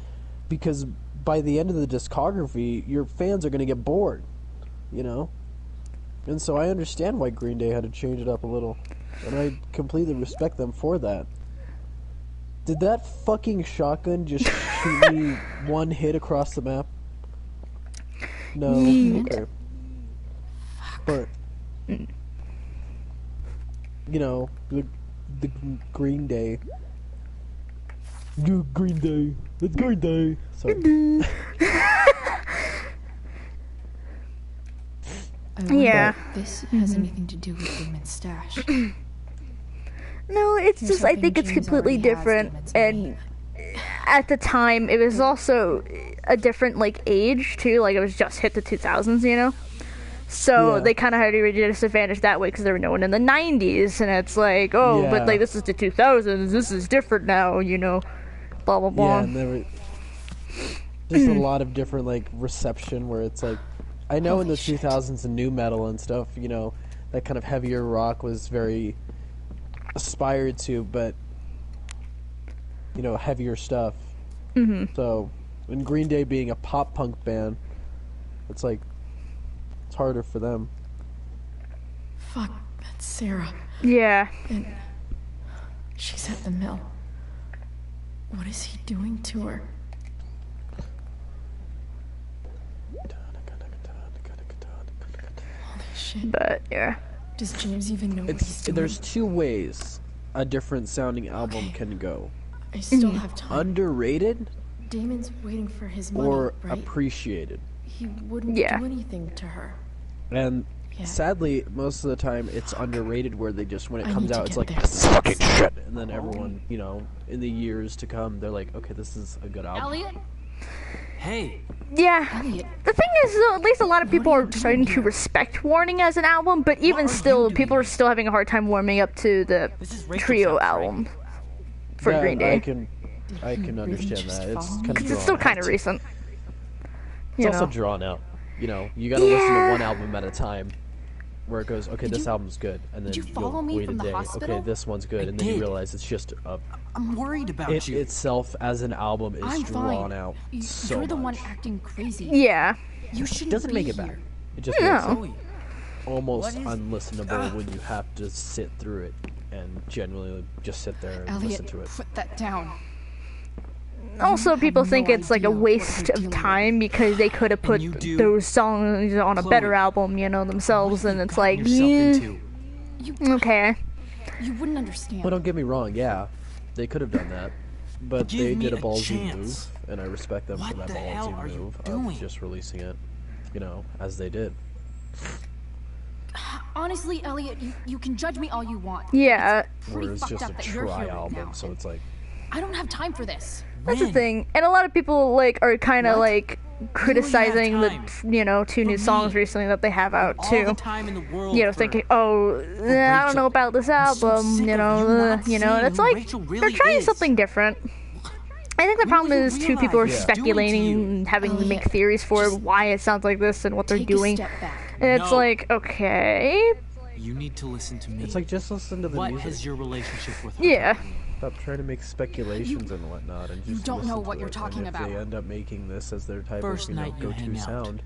because by the end of the discography, your fans are going to get bored, And so I understand why Green Day had to change it up a little, and I completely respect them for that. Did that fucking shotgun just shoot me one hit across the map? No. Okay. But the Green Day. Green Day. It's Green Day. Sorry. I wonder Yeah. if this has anything to do with Damon's stash. No, it's Here's just I hoping think it's James completely already has different, Damon's and money. at the time it was also a different like age too. Like it was just hit the 2000s, So Yeah. they kind of had a disadvantage that way because there were no one in the 90s, and it's like, oh, Yeah. but like this is the 2000s, this is different now, you know, blah blah blah. Yeah, and there were just a lot of different like reception where it's like, I know in the 2000s and new metal and stuff, you know, that kind of heavier rock was very aspired to, but you know, heavier stuff. So, and Green Day being a pop punk band, it's like it's harder for them. Fuck, that's Sarah. Yeah. And she's at the mill. What is he doing to her? Holy shit. But yeah. Does James even know what he's doing? There's two ways a different sounding album can go: I still have time. underrated Damon's waiting for his money, or right? appreciated. He wouldn't Yeah. do anything to her. And Yeah. sadly, most of the time, it's underrated. Where they just, when it I comes need to out, it's get like there. this is fucking shit, and then everyone, you know, in the years to come, they're like, okay, this is a good album. Elliot? Hey, Yeah. Elliot. The thing is, though, at least a lot of people are starting to respect Warning as an album, but even still, people are still having a hard time warming up to the this is Rachel's trio house, right? album for Yeah, Green Day. I can really understand just that. It's follow kind of Because it's still kind of recent. It's You also know. drawn out. You know, you gotta listen to Yeah. one album at a time. Where it goes, okay, this album's good, and then you you'll follow me wait from a the day. hospital? Okay, this one's good, I and then you did. realize it's just I'm worried about it you. itself as an album is I'm drawn fine. out so You're the much. one acting crazy. Yeah. You It shouldn't doesn't be make it here. bad. It just No. makes it Zoe, almost What is- unlistenable when you have to sit through it and genuinely just sit there and listen Elliot, to it. put that down. Also, people no think it's like a idea what waste they're of dealing time because they could have put you do. those songs on a Chloe, better album, you know, themselves, what and have it's you like, gotten yourself into? okay. You wouldn't understand. Well, don't get me wrong. Yeah, they could have done that, but Give they me did a a ballsy move, chance. and I respect them for What that the hell ballsy are you move doing? of just releasing it, you know, as they did. Honestly, Elliot, you can judge me all you want. Yeah, Pretty Whereas fucked just up a that you're try here right album, now. so it's like, I don't have time for this. that's the When? thing. And a lot of people, like, are kind of, What? like, criticizing the, time. you know, two new For songs me. recently that they have out, All too. the time in the world You know, for- thinking, oh, I don't Rachel. know about this I'm so album, sick you of know, you not you know, and seeing it's who like, Rachel they're really trying is. something different. I think the When problem will you is, too, people are realize what it's doing to speculating, you? and having to make Elliot, theories for just why it sounds like this and what they're Take doing. a step back. And it's No. like, okay, You need to listen to me. it's like just listen to the What music. has your relationship with her Yeah. taught you? Stop trying to make speculations and whatnot, and just don't know listen what to you're it. talking And if about. they end up making this as their type First of, night you go-to hang out. sound,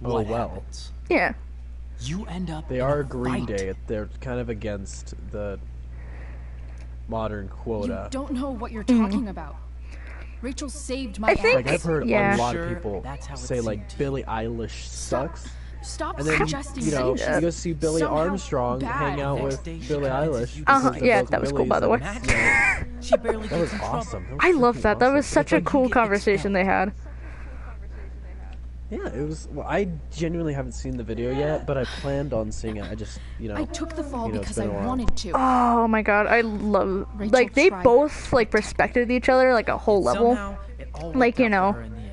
What well. happens? yeah. You end up They in are a Green fight. Day. They're kind of against the modern You quota. don't know what you're talking about. Rachel saved my I think- Like I've heard Yeah. a lot Sure, of people that's how it say like seemed to Billie Eilish sucks, Stop and then suggesting you know that you go see Billie somehow Armstrong bad. hang out Next with day she Billie convinces Eilish. you because Uh-huh, they're yeah, both that was cool, Billies, by the and way. Imagine. She barely That gets was in awesome. trouble. That I was love freaking that. That was awesome. such It's a like, cool you get conversation they had. yeah, it was. Well, I genuinely haven't seen the video yet, but I planned on seeing it. I just, I took the fall you know, it's because I been a while. wanted to. Oh my god, I love, Rachel like, they tried. both, like, respected each other, like, a whole level. Somehow, it all Like, worked you out for know, her in the end.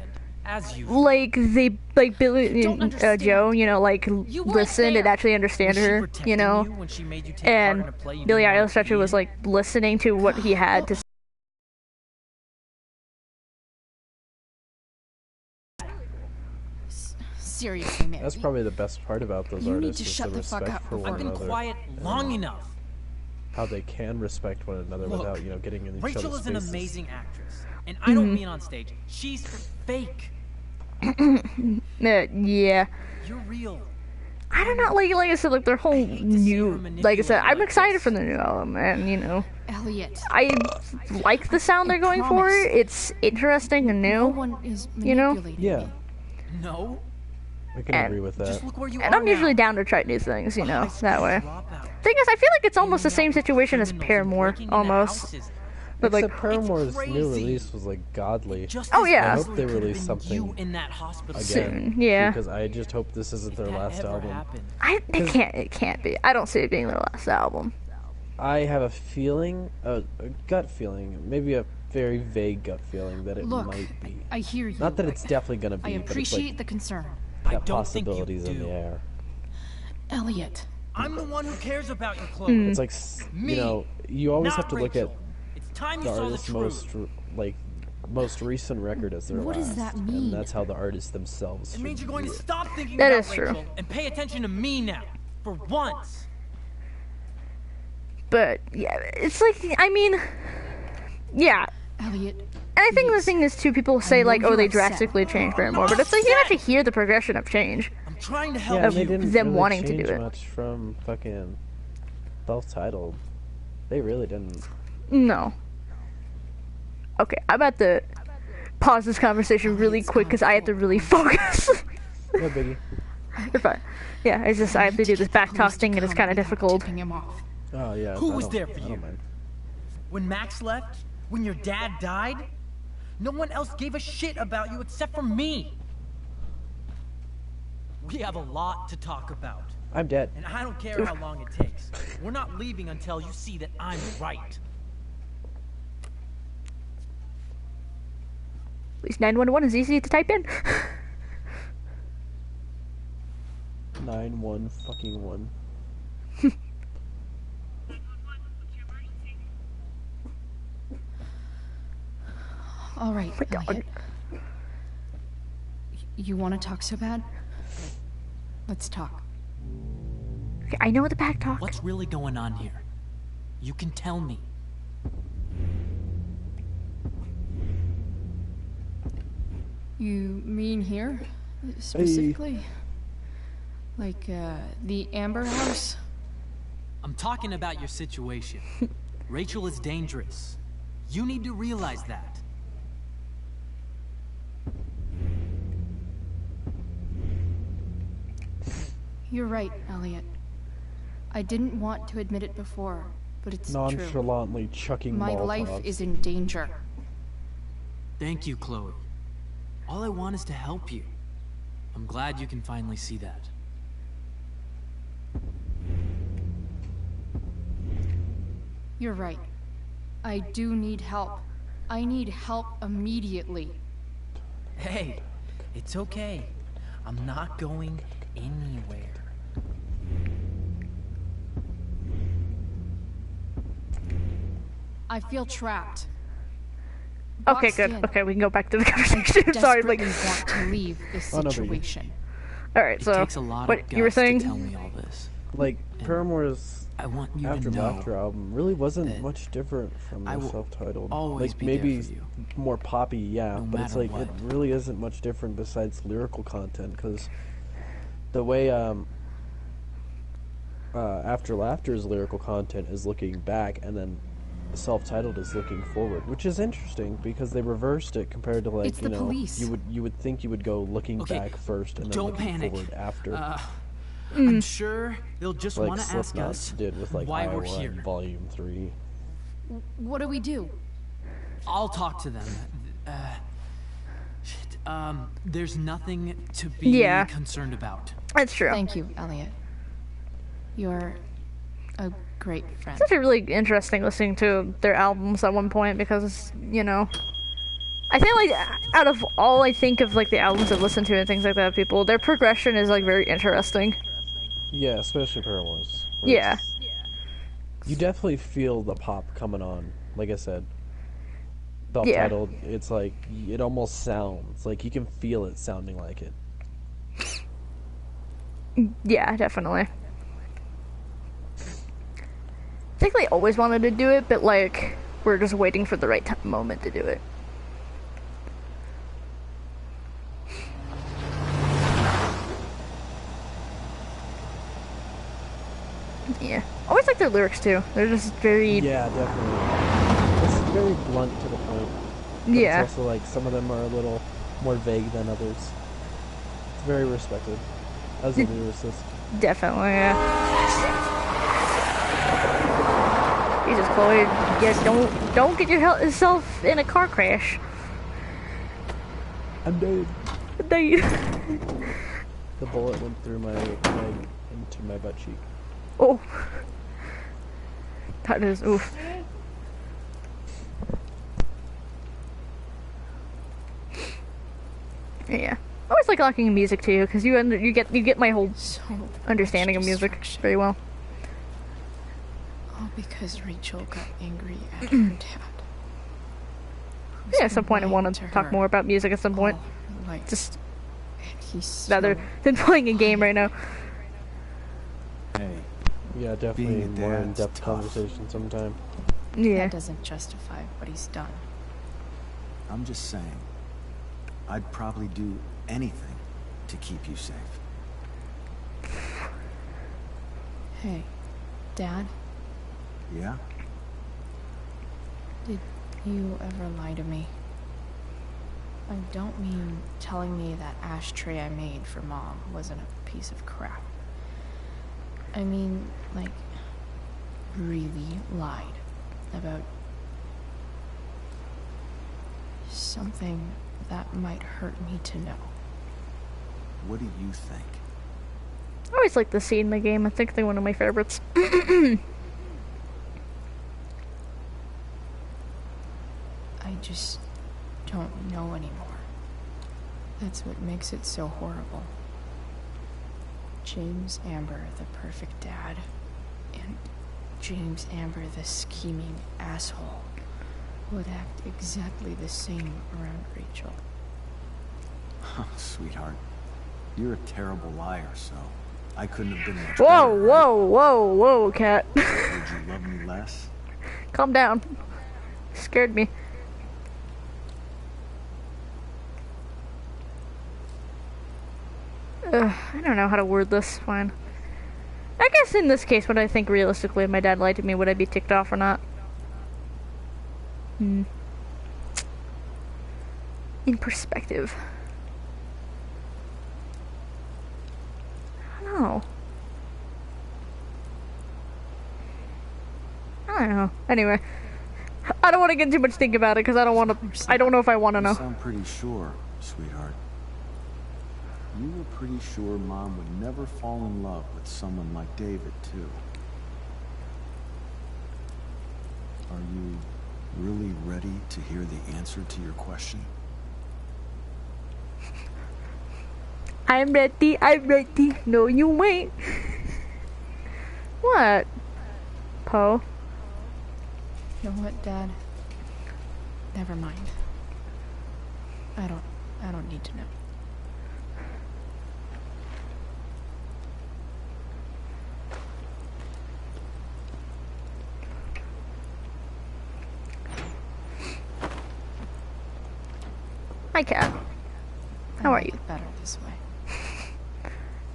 As usual. like, they, like, Billy, don't understand. Joe, you know, like, You weren't listened and there. actually understand Was she her, protecting you know, when she made you take part in and a play you Billie didn't want Eilish to actually be was, in? like, listening to what he had to say. Seriously, man. That's probably the best part about those You need artists to is shut the the fuck respect up for before- one I've been another. quiet long enough. How they can respect one another Look, without, you know, getting in each Rachel other's is an faces. amazing actress, and I don't mean on stage. She's fake. Yeah. You're real. I don't know, like I said, like, their whole hate to see new, her like I said, manipulate I'm like excited this. for the new album, and, you know, Elliot, I like the sound they're going for. promise. It's interesting and no new, one is You know? manipulating Yeah, me. No, I can And agree with that. just look where you and are I'm usually now. down to try new things, you know, High school that way. dropout. Thing is, I feel like it's almost the Hanging same out with situation as criminals and Paramore, breaking into almost. houses. But, like, Except Paramore's new crazy. release was like godly Just Oh, as yeah. I easily hope they could have release been something you in that hospital again. Soon, yeah. Because I just hope this isn't their That last ever album. happened. It can't be. I don't see it being their last album. I have a feeling, a gut feeling, maybe a very vague gut feeling that it Look, might be. I hear you. Not that it's definitely gonna I be, but it's appreciate like the concern. That possibilities in the air. Elliot. I'm the one who cares about you, Chloe. It's like, you know, you always have to look at It's time the you saw the artist's truth. most recent record as their What last. does that mean? And that's how the artists themselves It means you're going to view it. stop thinking That about is true. Rachel and pay attention to me now. For once. But yeah, it's like, I mean, yeah. Elliot. And I think the thing is too, people say like, oh, you're they upset. drastically changed for it more, but it's like you don't actually hear the progression of change. I'm trying to help Yeah, of they didn't them really wanting to change do it. much from fucking self-titled. They really didn't. No. Okay, I'm about to pause this conversation really quick because I have to really focus. No biggie. You're fine. Yeah, it's just I have to do this back talk thing and it's kind of difficult. Oh yeah. Who I was don't- there for I don't you? mind. When Max left? When your dad died? No one else gave a shit about you except for me. We have a lot to talk about. I'm dead. And I don't care how long it takes. We're not leaving until you see that I'm right. At least 911 is easy to type in. 9-1 fucking 1. All right, Elliot. You want to talk so bad? Let's talk. Okay, I know the back talk. What's really going on here? You can tell me. You mean here? Specifically? Like, the Amber House? I'm talking about your situation. Rachel is dangerous. You need to realize that. You're right, Elliot. I didn't want to admit it before, but it's true. Nonchalantly chucking My life Molotovs. is in danger. Thank you, Chloe. All I want is to help you. I'm glad you can finally see that. You're right. I do need help. I need help immediately. Hey, it's okay. I'm not going anywhere. I feel trapped. Okay, Boxed good. in. Okay, we can go back to the conversation. Sorry, like. Desperately want to leave this Oh, no biggie. situation. All right, It so takes a lot what of you were guts to saying? tell me all this. Like, Paramore's I want you After to know Laughter album really wasn't that much different from I the will self-titled. always Like, be there maybe for you. more poppy, yeah, No but it's matter like, it what. really isn't much different besides lyrical content, because the way, After Laughter's lyrical content is looking back, and then self-titled is looking forward, which is interesting because they reversed it compared to like It's the police. you would think you would go looking Okay, back first and then don't looking panic. forward after, I'm sure they'll just like want to ask Slipknot us did with like why Iowa we're here. and Volume 3. What do we do? I'll talk to them. Shit. There's nothing to be Yeah. concerned about. That's true. Thank you, Elliot. You're a great friend. It's actually really interesting listening to their albums at one point because, you know, I feel like out of all I think of like the albums I've listened to and things like that, people, their progression is like very interesting. Yeah, especially Paramore's. where Yeah. it's- You definitely feel the pop coming on. Like I said, self-titled. It's like it almost sounds like you can feel it sounding like it. Yeah, definitely. I think they always wanted to do it, but like we're just waiting for the right moment to do it. Yeah, always like their lyrics too. They're just very Yeah, definitely. It's very blunt to the point. But yeah. It's also like some of them are a little more vague than others. It's very respected as a lyricist. Definitely, yeah. Jesus, Chloe, yeah, don't get yourself in a car crash. I'm dead. Dang. The bullet went through my into my butt cheek. Oh. That is oof. Yeah. I always like liking music too, because you get my whole understanding of music very well. All because Rachel got angry at her dad. Yeah, at some point I want to talk more about music at some point. Just rather than playing a game right now. Hey. Yeah, definitely more in-depth conversation sometime. Yeah. That doesn't justify what he's done. I'm just saying, I'd probably do anything to keep you safe. Hey, Dad? Yeah? Did you ever lie to me? I don't mean telling me that ashtray I made for Mom wasn't a piece of crap. I mean, like, really lied about something that might hurt me to know. What do you think? I always like the scene in the game. I think they're one of my favorites. I just don't know anymore. That's what makes it so horrible. James Amber, the perfect dad, and James Amber, the scheming asshole, would act exactly the same around Rachel. Oh, sweetheart. You're a terrible liar, so I couldn't have been much Whoa, better, whoa, whoa, whoa, Cat. Would you love me less? Calm down. Scared me. I don't know how to word this. Fine. I guess in this case, would I think realistically if my dad lied to me, would I be ticked off or not? In perspective. I don't know. I don't know. Anyway. I don't want to get too much think about it because I don't want to. I don't know if I want to know. You sound pretty sure, sweetheart. You were pretty sure Mom would never fall in love with someone like David, too. Are you really ready to hear the answer to your question? I'm ready, I'm ready. No, you ain't. What? Poe? You know what, Dad? Never mind. I don't need to know. Hi, Cat. How are you? Better this way.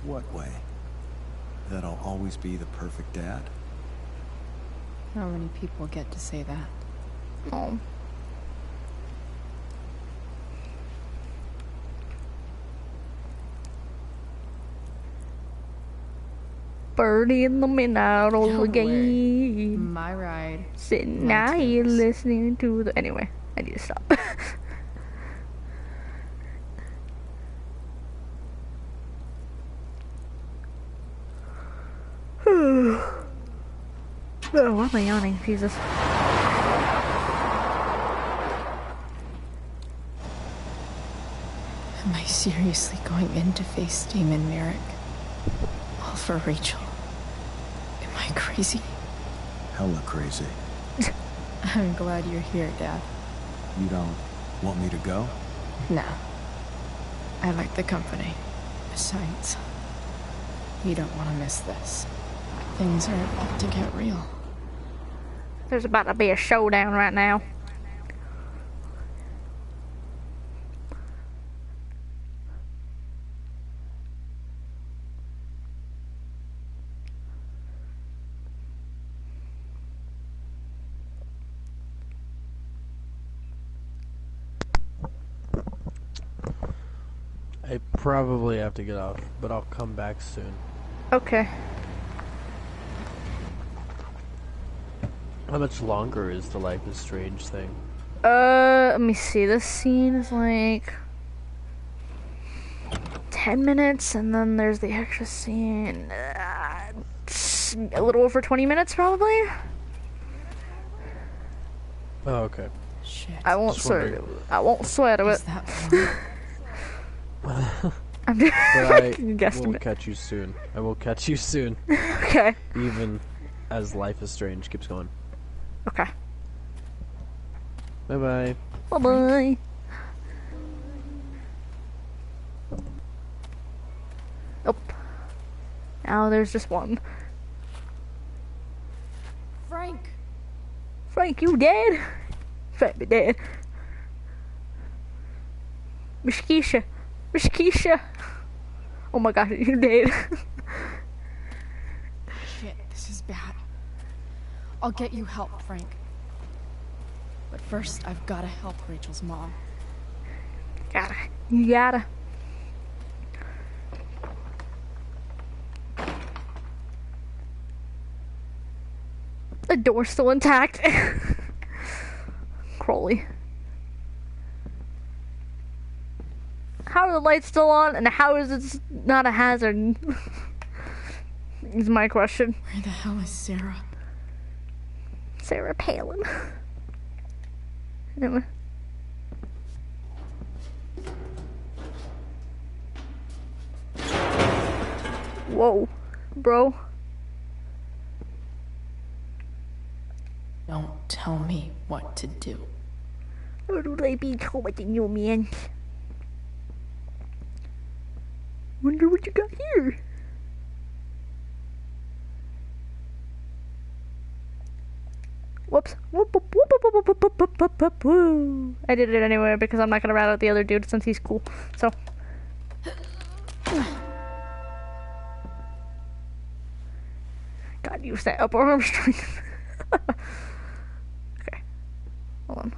What way? That I'll always be the perfect dad? How many people get to say that? Oh. Birdie in the midnight of the game. My ride. Sitting out here listening to the. Anyway, I need to stop. Oh, why am I yawning? Jesus. Am I seriously going in to face Damon Merrick? All for Rachel? Am I crazy? Hella crazy. I'm glad you're here, Dad. You don't want me to go? No. I like the company. Besides, you don't want to miss this. Things are about to get real. There's about to be a showdown right now. I probably have to get off, but I'll come back soon. Okay. How much longer is the Life is Strange thing? Let me see. This scene is like 10 minutes, and then there's the extra scene. A little over 20 minutes, probably. Oh, okay. Shit. I won't sweat. I won't sweat of it. I'm just But I will guessing. catch you soon. I will catch you soon. Okay. Even as Life is Strange keeps going. Okay. Bye bye. Bye bye. Oh. Now there's just one. Frank! Frank, you dead? Frank be dead. Miss Keisha. Miss Keisha. Oh my god, you dead. Shit, this is bad. I'll get you help, Frank. But first, I've gotta help Rachel's mom. Gotta. You gotta. The door's still intact. Crowley. How are the lights still on, and how is it not a hazard? Is my question. Where the hell is Sarah? Sarah Palin. Anyway. Whoa, bro. Don't tell me what to do. What would I be told in you, man? Wonder what you got here. Whoops. Whoop, whoop, whoop, whoop, whoop, whoop, whoop, whoop, whoop, whoop. I did it anyway because I'm not gonna rat out the other dude since he's cool. So. God, use that upper arm strength. Okay. Hold on.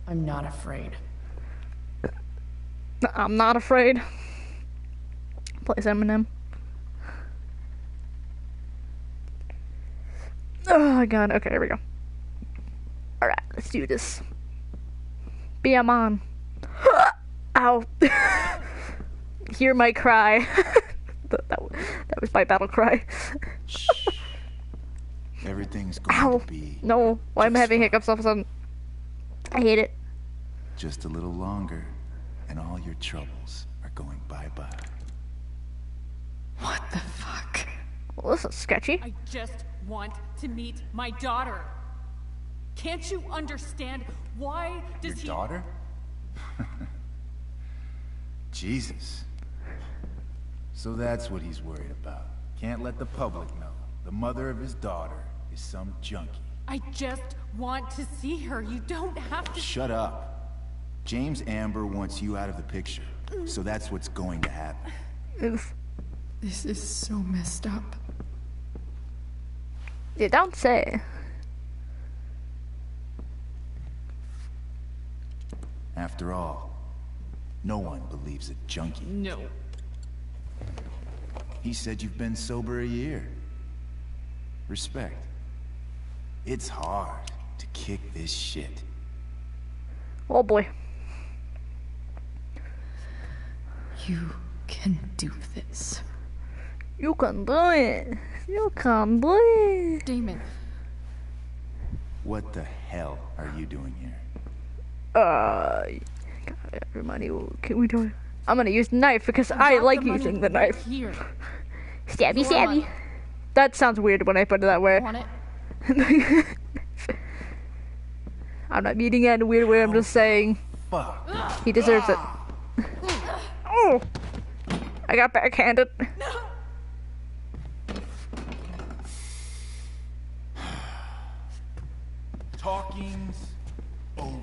I'm not afraid. I'm not afraid. Plays Eminem. Oh my god. Okay, here we go. Alright, let's do this. BM on. Ow. Hear my cry. that was my battle cry. Shh. Everything's going to be No. Why am I having hiccups all of a sudden? I hate it. just a little longer, and all your troubles are going bye-bye. What the fuck? Well, this is sketchy. I just want to meet my daughter. Can't you understand why does Your daughter? Jesus. So that's what he's worried about. Can't let the public know. The mother of his daughter is some junkie. I just want to see her. You don't have to. Shut up. James Amber wants you out of the picture. So that's what's going to happen. Oof. This is so messed up. You don't say. After all, no one believes a junkie. No. He said you've been sober a year. Respect. It's hard to kick this shit. Oh boy. You can do this. You can do it. You can do it. Damon. What the hell are you doing here? God, everybody, can we do it? I'm gonna use the knife because I like using the knife. Here. Stabby, Your stabby. money. That sounds weird when I put it that way. Want it? I'm not meaning it in a weird way, I'm just saying Fuck. he deserves it. Oh! I got backhanded. Talking's over.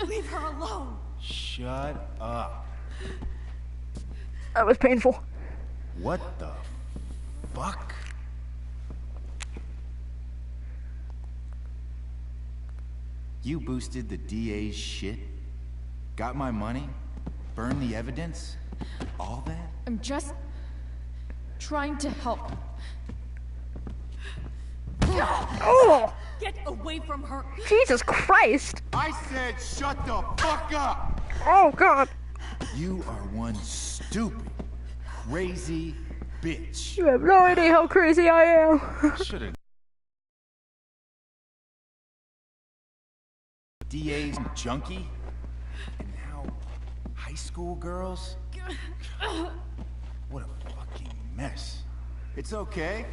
Leave her alone. Shut up. That was painful. What the fuck? You boosted the DA's shit? Got my money? Burned the evidence? All that? I'm just trying to help. Oh! Get away from her. Jesus Christ! I said shut the fuck up! Oh God! You are one stupid, crazy bitch. You have no idea how crazy I am. Should've DA's junkie? And now, high school girls? What a fucking mess. It's okay.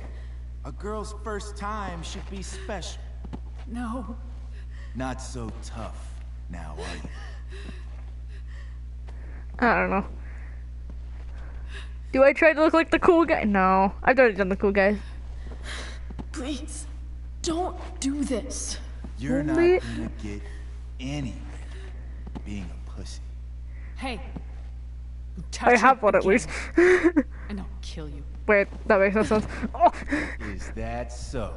A girl's first time should be special. No. Not so tough now, are you? I don't know. Do I try to look like the cool guy? No, I've already done the cool guy. Please, don't do this. You're not Only- gonna get anywhere being a pussy. Hey. I have one at least. And I'll kill you. Wait, that makes no sense. Oh. Is that so?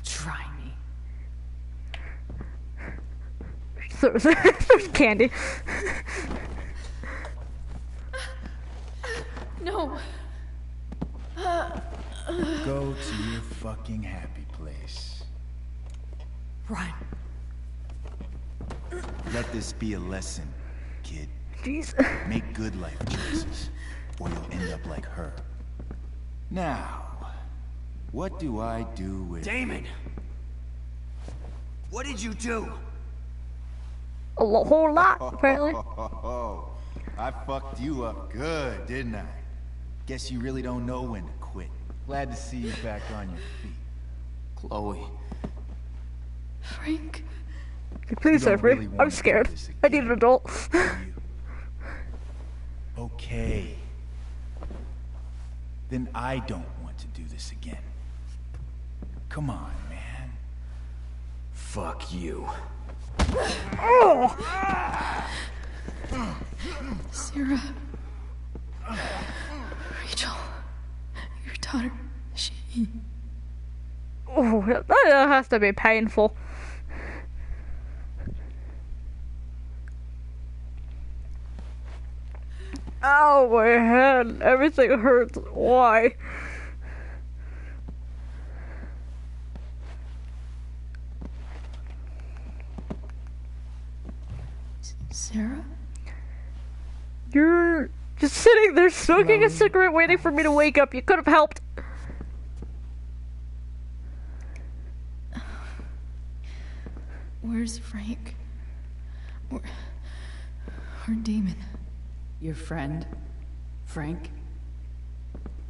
Try me. There's candy. No. Go to your fucking happy place. Run. Let this be a lesson, kid. Jeez. Make good life choices, or you'll end up like her. Now, what do I do with... Damon! What did you do? Whole lot, apparently. I fucked you up good, didn't I? Guess you really don't know when to quit. Glad to see you back on your feet. Chloe. Frank. Please don't save me. really I'm wanna do scared. this I need an adult. Okay. Then I don't want to do this again. Come on, man. Fuck you. Sarah. Rachel. Your daughter. She... Oh, that has to be painful. Ow, my head. Everything hurts. Why? Sarah? You're just sitting there smoking a cigarette waiting for me to wake up. You could have helped. Where's Frank? Or Damon? Your friend, Frank,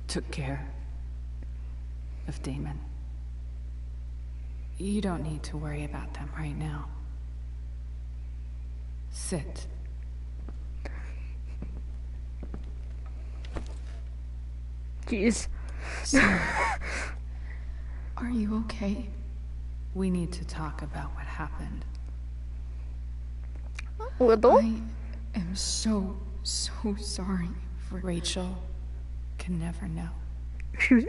took care of Damon. You don't need to worry about them right now. Sit. Jeez. Are you okay? We need to talk about what happened. I am so sorry for... Rachel can never know. Excuse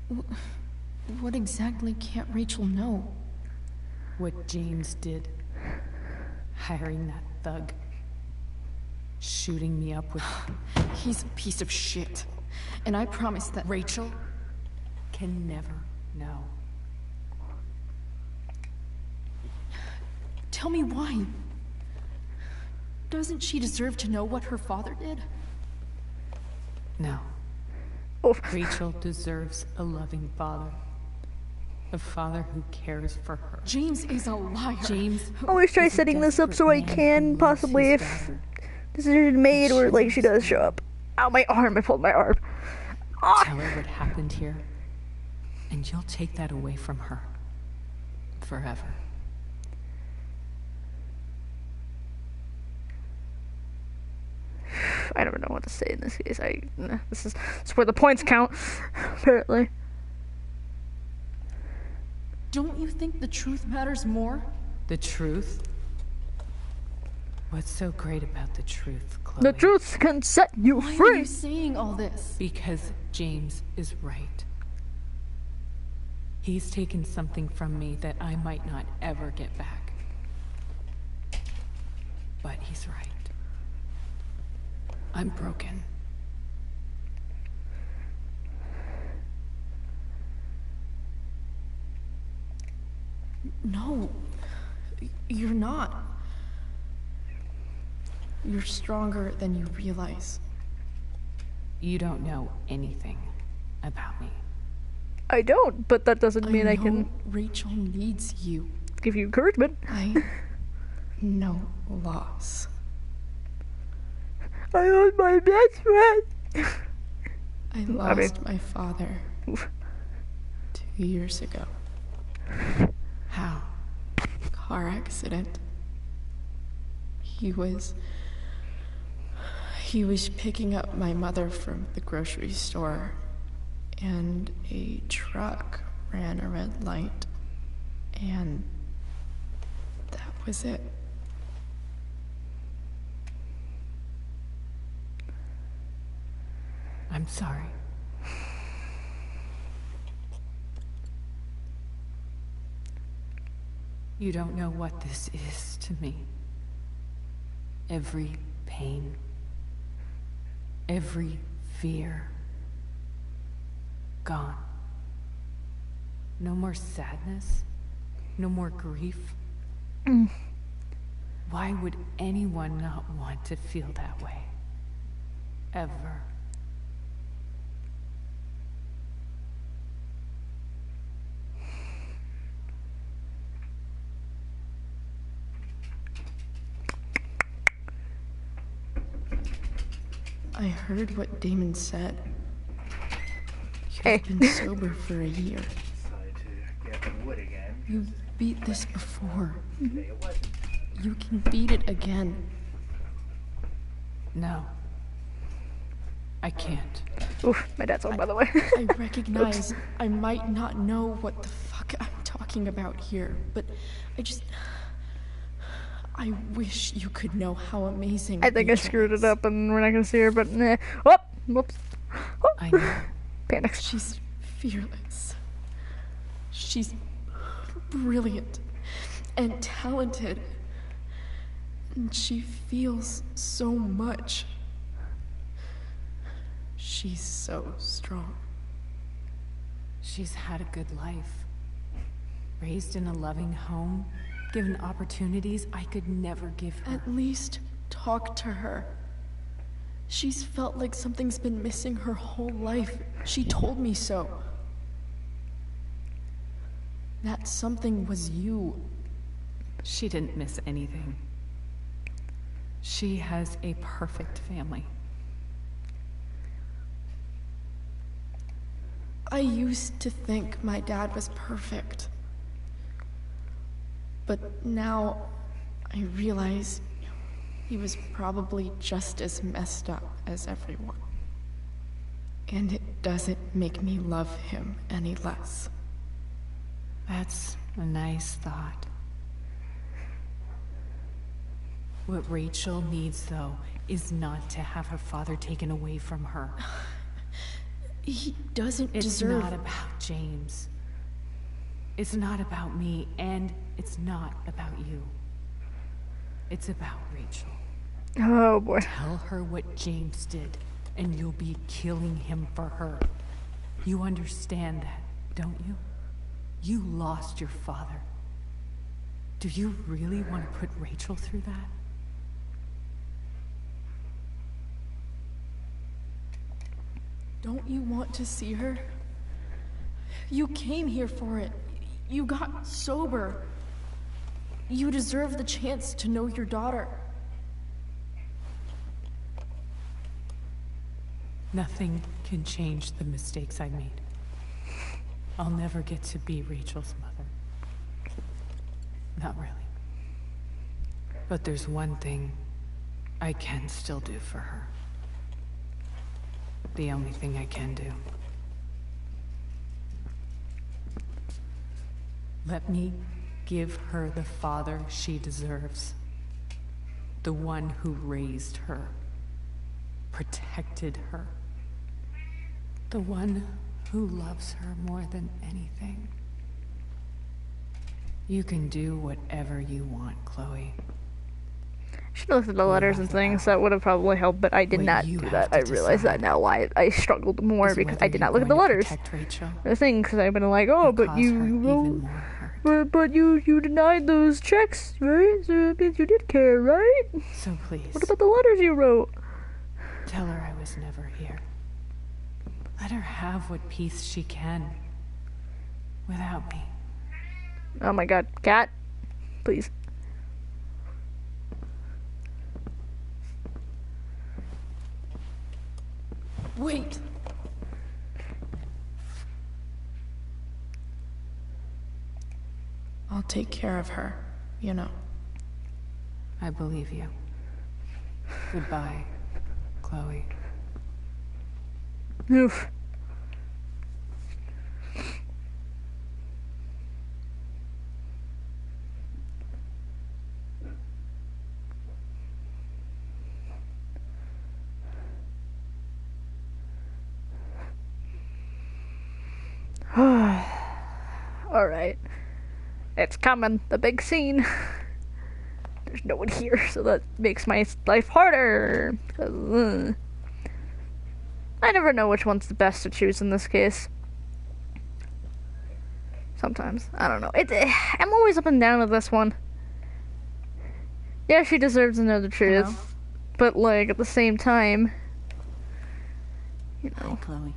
me? What exactly can't Rachel know? What James did. Hiring that thug. Shooting me up with... He's a piece of shit. And I promise that... Rachel can never know. Tell me why. Doesn't she deserve to know what her father did? No. Rachel deserves a loving father. A father who cares for her. James is a liar. James Always try setting this up so I can possibly, if decision made, or like she does show up. Ow, my arm! I pulled my arm. Tell her what happened here, and you'll take that away from her. Forever. I don't know what to say in this case. This is where the points count, apparently. Don't you think the truth matters more? The truth? What's so great about the truth, Chloe? The truth can set you Why free. are you saying all this? Because James is right. He's taken something from me that I might not ever get back. But he's right. I'm broken. No, you're not. You're stronger than you realize. You don't know anything about me. I don't, but that doesn't mean I can Rachel needs you. give you encouragement. I know loss. I lost my best friend. I lost my father 2 years ago. How? Car accident. He was picking up my mother from the grocery store, and a truck ran a red light, and that was it. I'm sorry. You don't know what this is to me. Every pain, every fear, gone. No more sadness, no more grief. Why would anyone not want to feel that way? Ever. I heard what Damon said. You've been sober for a year. You beat this before. You can beat it again. No. I can't. Oof, my dad's home, by the way. I recognize I might not know what the fuck I'm talking about here, but I wish you could know how amazing I think I screwed it up and we're not gonna see her, but nah. Oh, whoops. Oh. I know. Panic. She's fearless. She's brilliant and talented. And she feels so much. She's so strong. She's had a good life. Raised in a loving home, given opportunities I could never give her. At least talk to her. She's felt like something's been missing her whole life. She told me so. That something was you. She didn't miss anything. She has a perfect family. I used to think my dad was perfect. But now I realize he was probably just as messed up as everyone. And it doesn't make me love him any less. That's a nice thought. What Rachel needs, though, is not to have her father taken away from her. He doesn't It's deserve... not about James. It's not about me, and it's not about you. It's about Rachel. Oh boy. Tell her what James did, and you'll be killing him for her. You understand that, don't you? You lost your father. Do you really want to put Rachel through that? Don't you want to see her? You came here for it. You got sober. You deserve the chance to know your daughter. Nothing can change the mistakes I made. I'll never get to be Rachel's mother. Not really. But there's one thing I can still do for her. The only thing I can do. Let me give her the father she deserves. The one who raised her, protected her. The one who loves her more than anything. You can do whatever you want, Chloe. Should have looked at the letters and things. That would have probably helped, but I did not do that. I realize that now. Why I struggled more because I did not look at the letters. The thing, because I've been like, oh, but you wrote, but you denied those checks, right? So it means you did care, right? So please. What about the letters you wrote? Tell her I was never here. Let her have what peace she can. without me. Oh my god, cat, please. Wait. I'll take care of her, you know. I believe you. Goodbye, Chloe. Oof. Alright. It's coming. The big scene. There's no one here, so that makes my life harder. I never know which one's the best to choose in this case. Sometimes. I don't know. I'm always up and down with this one. Yeah, she deserves to know the truth. Hello? But, like, at the same time... You know. Hi, Chloe.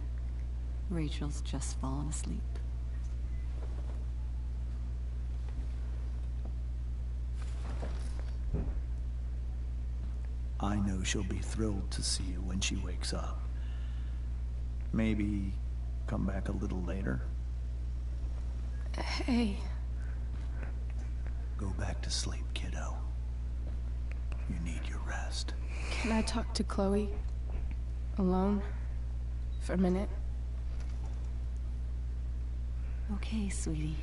Rachel's just fallen asleep. I know she'll be thrilled to see you when she wakes up. Maybe come back a little later. Hey. Go back to sleep, kiddo. You need your rest. Can I talk to Chloe? Alone? For a minute? Okay, sweetie.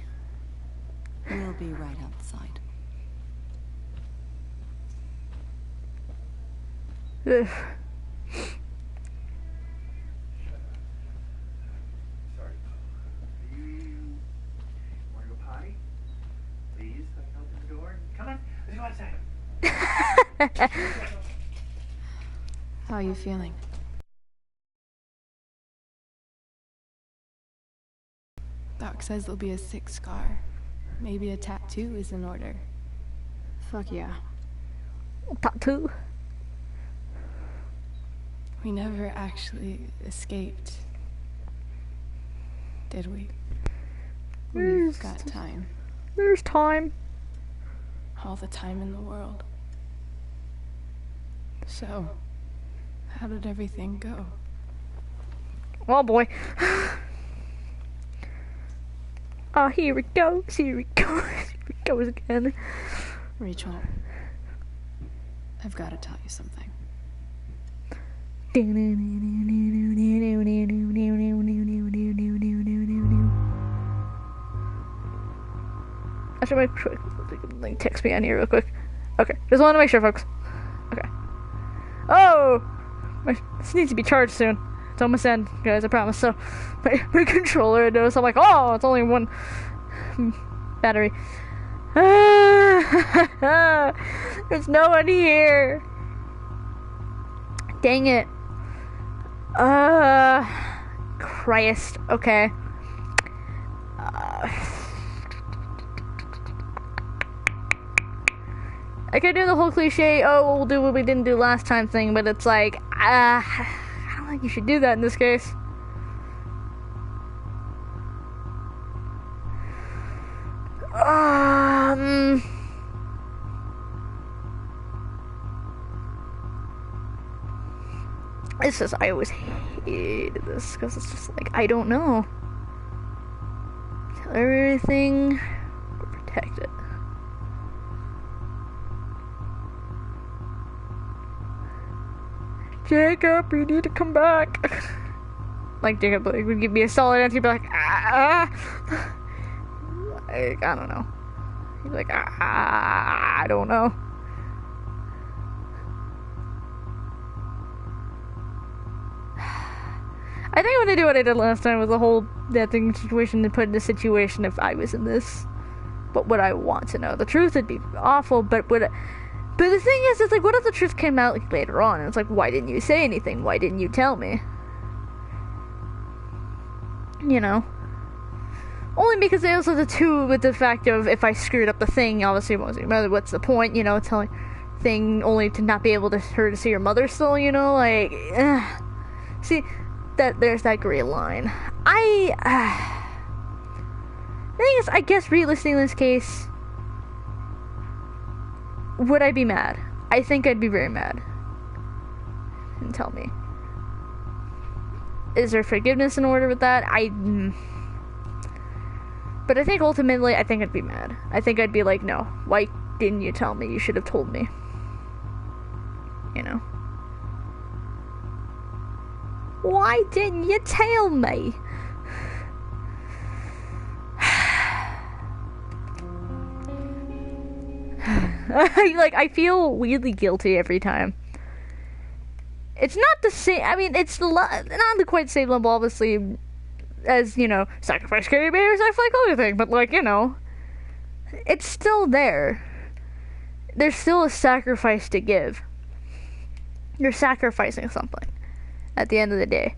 We'll be right outside. Ugh. Sorry. Do you want to go potty? Please, I can open the door. Come on, let's go outside. How are you feeling? Doc says there'll be a 6 scar. Maybe a tattoo is in order. Fuck yeah. Tattoo? We never actually escaped, did we? We've got time. There's time. All the time in the world. So, how did everything go? Oh boy. Oh, here it goes, here it goes, here it goes again. Rachel, I've got to tell you something. Actually, like, text me on here real quick. Okay, just wanted to make sure, folks. Okay. Oh! This needs to be charged soon. It's almost end, guys, I promise. So, my controller knows. I'm like, oh, it's only one battery. There's no one here. Dang it. Christ. Okay. I could do the whole cliche, oh, we'll do what we didn't do last time thing, but it's like, I don't think you should do that in this case. It's just, I always hated this, because it's just like, I don't know. Tell everything, or protect it. Jacob, you need to come back. Like, Jacob like, would give me a solid answer, he'd be like, like, I don't know. He'd be like, I don't know. I think I'm gonna do what I did last time with the whole that thing situation and put in a situation if I was in this. But what I want to know. The truth would be awful, but the thing is, it's like, what if the truth came out like later on? And it's like, why didn't you say anything? Why didn't you tell me? You know? Only because they also the two with the fact of if I screwed up the thing, obviously it wasn't your mother. What's the point? You know, telling thing only to not be able to her to see your mother still. You know, like, see that there's that gray line. The thing is, I guess relisting this case, would I be mad? I think I'd be very mad. And tell me. Is there forgiveness in order with that? But I think ultimately, I think I'd be mad. I think I'd be like, no, why didn't you tell me? You should have told me. You know? Why didn't you tell me? I feel weirdly guilty every time. It's not the same. I mean, it's not the quite same level, obviously, as, you know, sacrifice Carrie Bay or sacrifice anything, but, like, you know, it's still there. There's still a sacrifice to give. You're sacrificing something at the end of the day.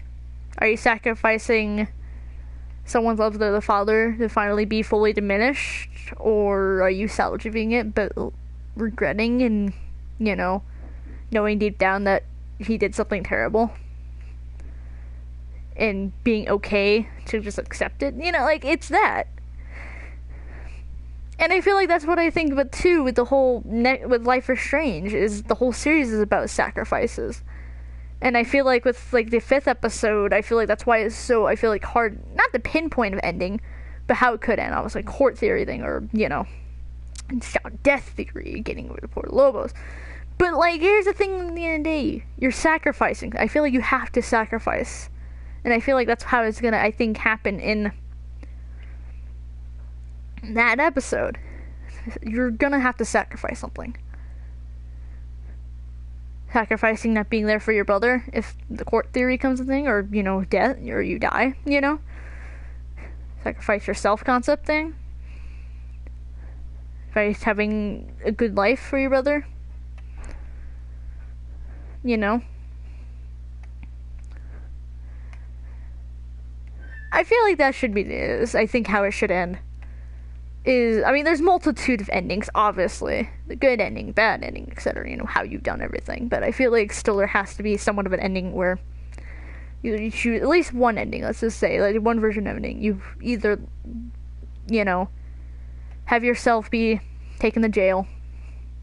Are you sacrificing someone's love for the father to finally be fully diminished? Or are you salvaging it but regretting and, you know, knowing deep down that he did something terrible? And being okay to just accept it? You know, like, it's that. And I feel like that's what I think about too with the whole with Life is Strange, is the whole series is about sacrifices. And I feel like with, like, the 5th episode, I feel like that's why it's so, I feel like, hard, not the pinpoint of ending, but how it could end. I was like, court theory thing, or, you know, death theory, getting rid of Porta Lobos. But, like, here's the thing at the end of the day. You're sacrificing. I feel like you have to sacrifice. And I feel like that's how it's gonna, I think, happen in that episode. You're gonna have to sacrifice something. Sacrificing not being there for your brother if the court theory comes a thing, or, you know, death, or you die, you know? Sacrifice yourself concept thing. Sacrifice having a good life for your brother. You know? I feel like that should be I think how it should end. I mean, there's multitude of endings, obviously. The good ending, bad ending, etc. You know, how you've done everything. But I feel like still there has to be somewhat of an ending where you choose at least one ending, let's just say, like one version of ending. You either, you know, have yourself be taken to jail,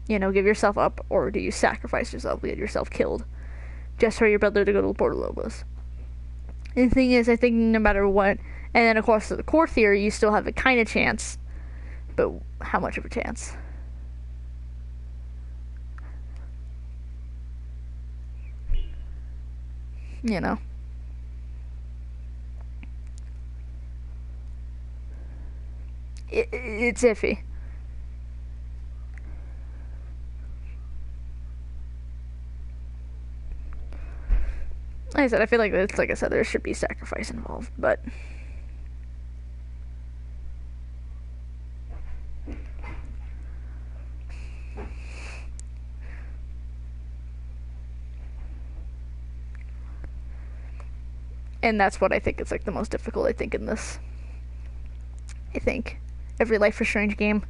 you know, give yourself up, or do you sacrifice yourself, get yourself killed, just for your brother to go to the Porta Lobos. And the thing is, I think no matter what, and then of course the core theory, you still have a kind of chance, but how much of a chance? You know? It's iffy. Like I said, I feel like it's, like I said, there should be sacrifice involved, but and that's what I think is, like, the most difficult, I think, in this. I think every Life is Strange game,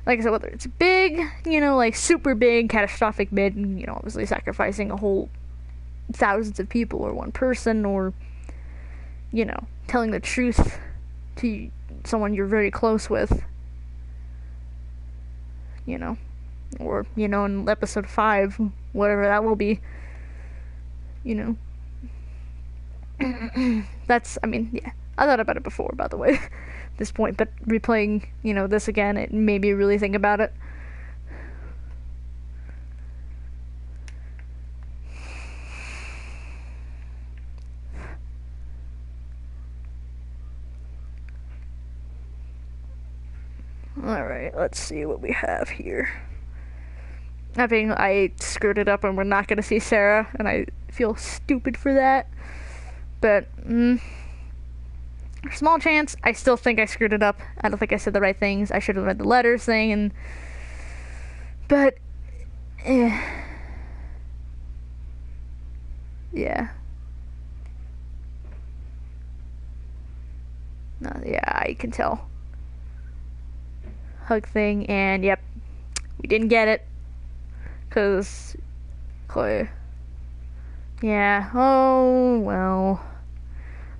like I said, whether it's big, you know, like super big, catastrophic mid, you know, obviously sacrificing a whole thousands of people or one person, or, you know, telling the truth to someone you're very close with, you know, or, you know, in episode 5, whatever that will be, you know. That's, I mean, yeah, I thought about it before, by the way, at this point, but replaying, you know, this again, it made me really think about it. Alright, let's see what we have here. I think I screwed it up and we're not gonna see Sarah, and I feel stupid for that. But, small chance. I still think I screwed it up. I don't think I said the right things. I should have read the letters thing, and... But... Yeah. No, yeah, I can tell. Hug thing, and yep, we didn't get it. Cause... Chloe... Yeah, oh, well...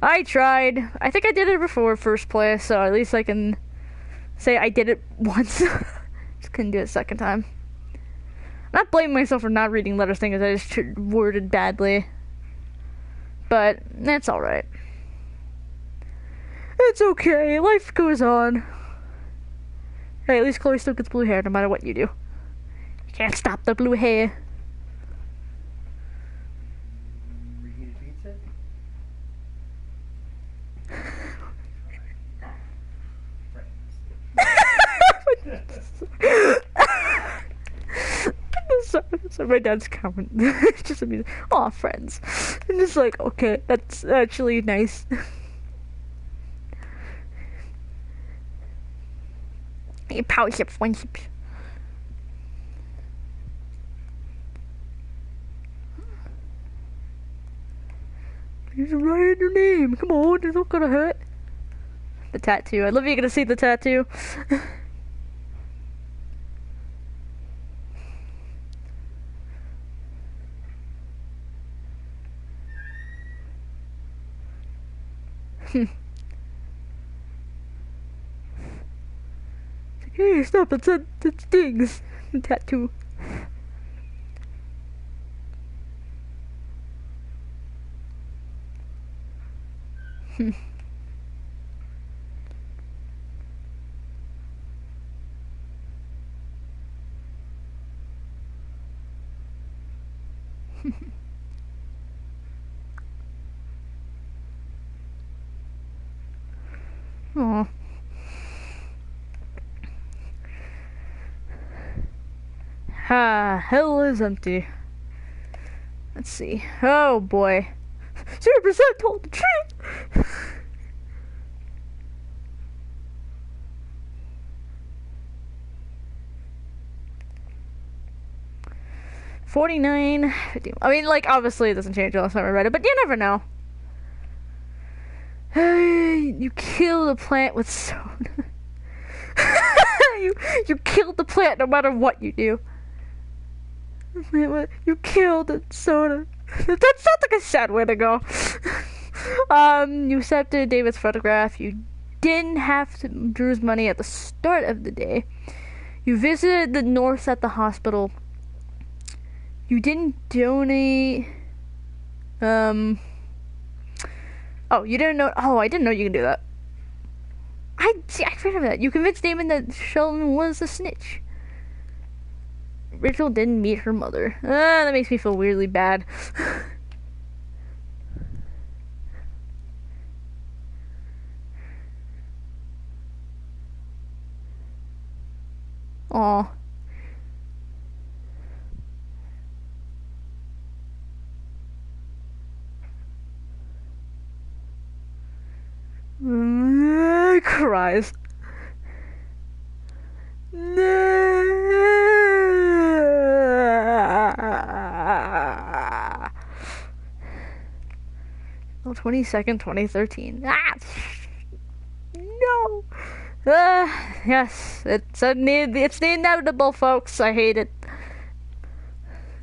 I tried. I think I did it before first play, so at least I can say I did it once. Just couldn't do it a second time. I'm not blaming myself for not reading letters things. I just worded badly. But that's alright. It's okay. Life goes on. Hey, at least Chloe still gets blue hair no matter what you do. You can't stop the blue hair. Reheated pizza? So my dad's comment. Just amusing. Aw, friends. I'm just like, okay, that's actually nice. Power ship, friendship. Just write your name. Come on, it's not gonna hurt. The tattoo. I love you gonna see the tattoo. Hey, stop! That stings. The tattoo. Aw. Hell is empty. Let's see. Oh boy. 0% told the truth! 49. 50. I mean, like, obviously it doesn't change last time I read it, but you never know. You kill the plant with soda. you kill the plant no matter what you do. You killed the soda. That sounds like a sad way to go. You accepted David's photograph. You didn't have to Drew's money at the start of the day. You visited the nurse at the hospital. You didn't donate. Oh, you didn't know. Oh, I didn't know you can do that. I remember that. You convinced Damon that Sheldon was a snitch. Rachel didn't meet her mother. That makes me feel weirdly bad. Aw. Cries. Oh, 22nd, 2013. Ah! No! Yes, it's the inevitable, folks. I hate it.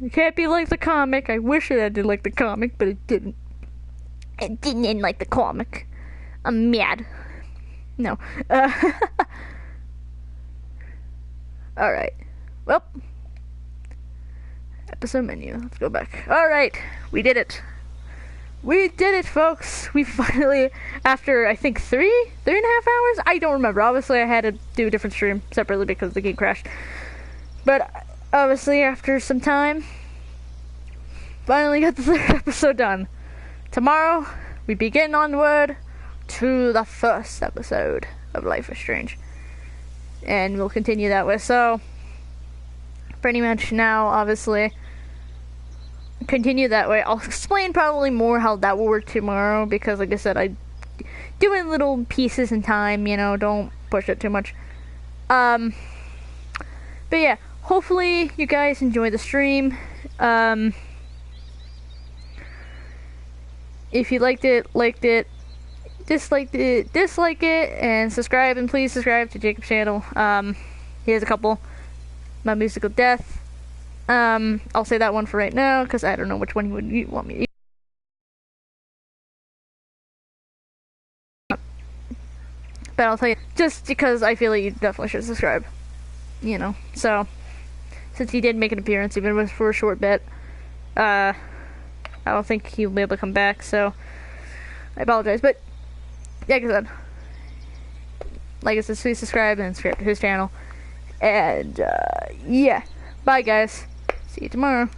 It can't be like the comic. I wish it ended like the comic, but it didn't. It didn't end like the comic. I'm mad. No. Alright. Well. Episode menu. Let's go back. Alright. We did it. We did it, folks. We finally, after, I think, 3.5 hours? I don't remember. Obviously, I had to do a different stream separately because the game crashed. But, obviously, after some time, finally got the 3rd episode done. Tomorrow, we begin onward to the 1st episode of Life is Strange. And we'll continue that way. So, pretty much now, obviously, continue that way. I'll explain probably more how that will work tomorrow, because like I said, I do it in little pieces in time, you know, don't push it too much. But yeah, hopefully you guys enjoy the stream. If you liked it, dislike it, and subscribe, and please subscribe to Jacob's channel. Here's a couple. My Musical Death. I'll say that one for right now, because I don't know which one you would want me to. But I'll tell you, just because I feel like you definitely should subscribe. You know, so since he did make an appearance, even if it was for a short bit, I don't think he'll be able to come back, so I apologize. But like I said, please subscribe and subscribe to his channel. And yeah, bye guys. See you tomorrow.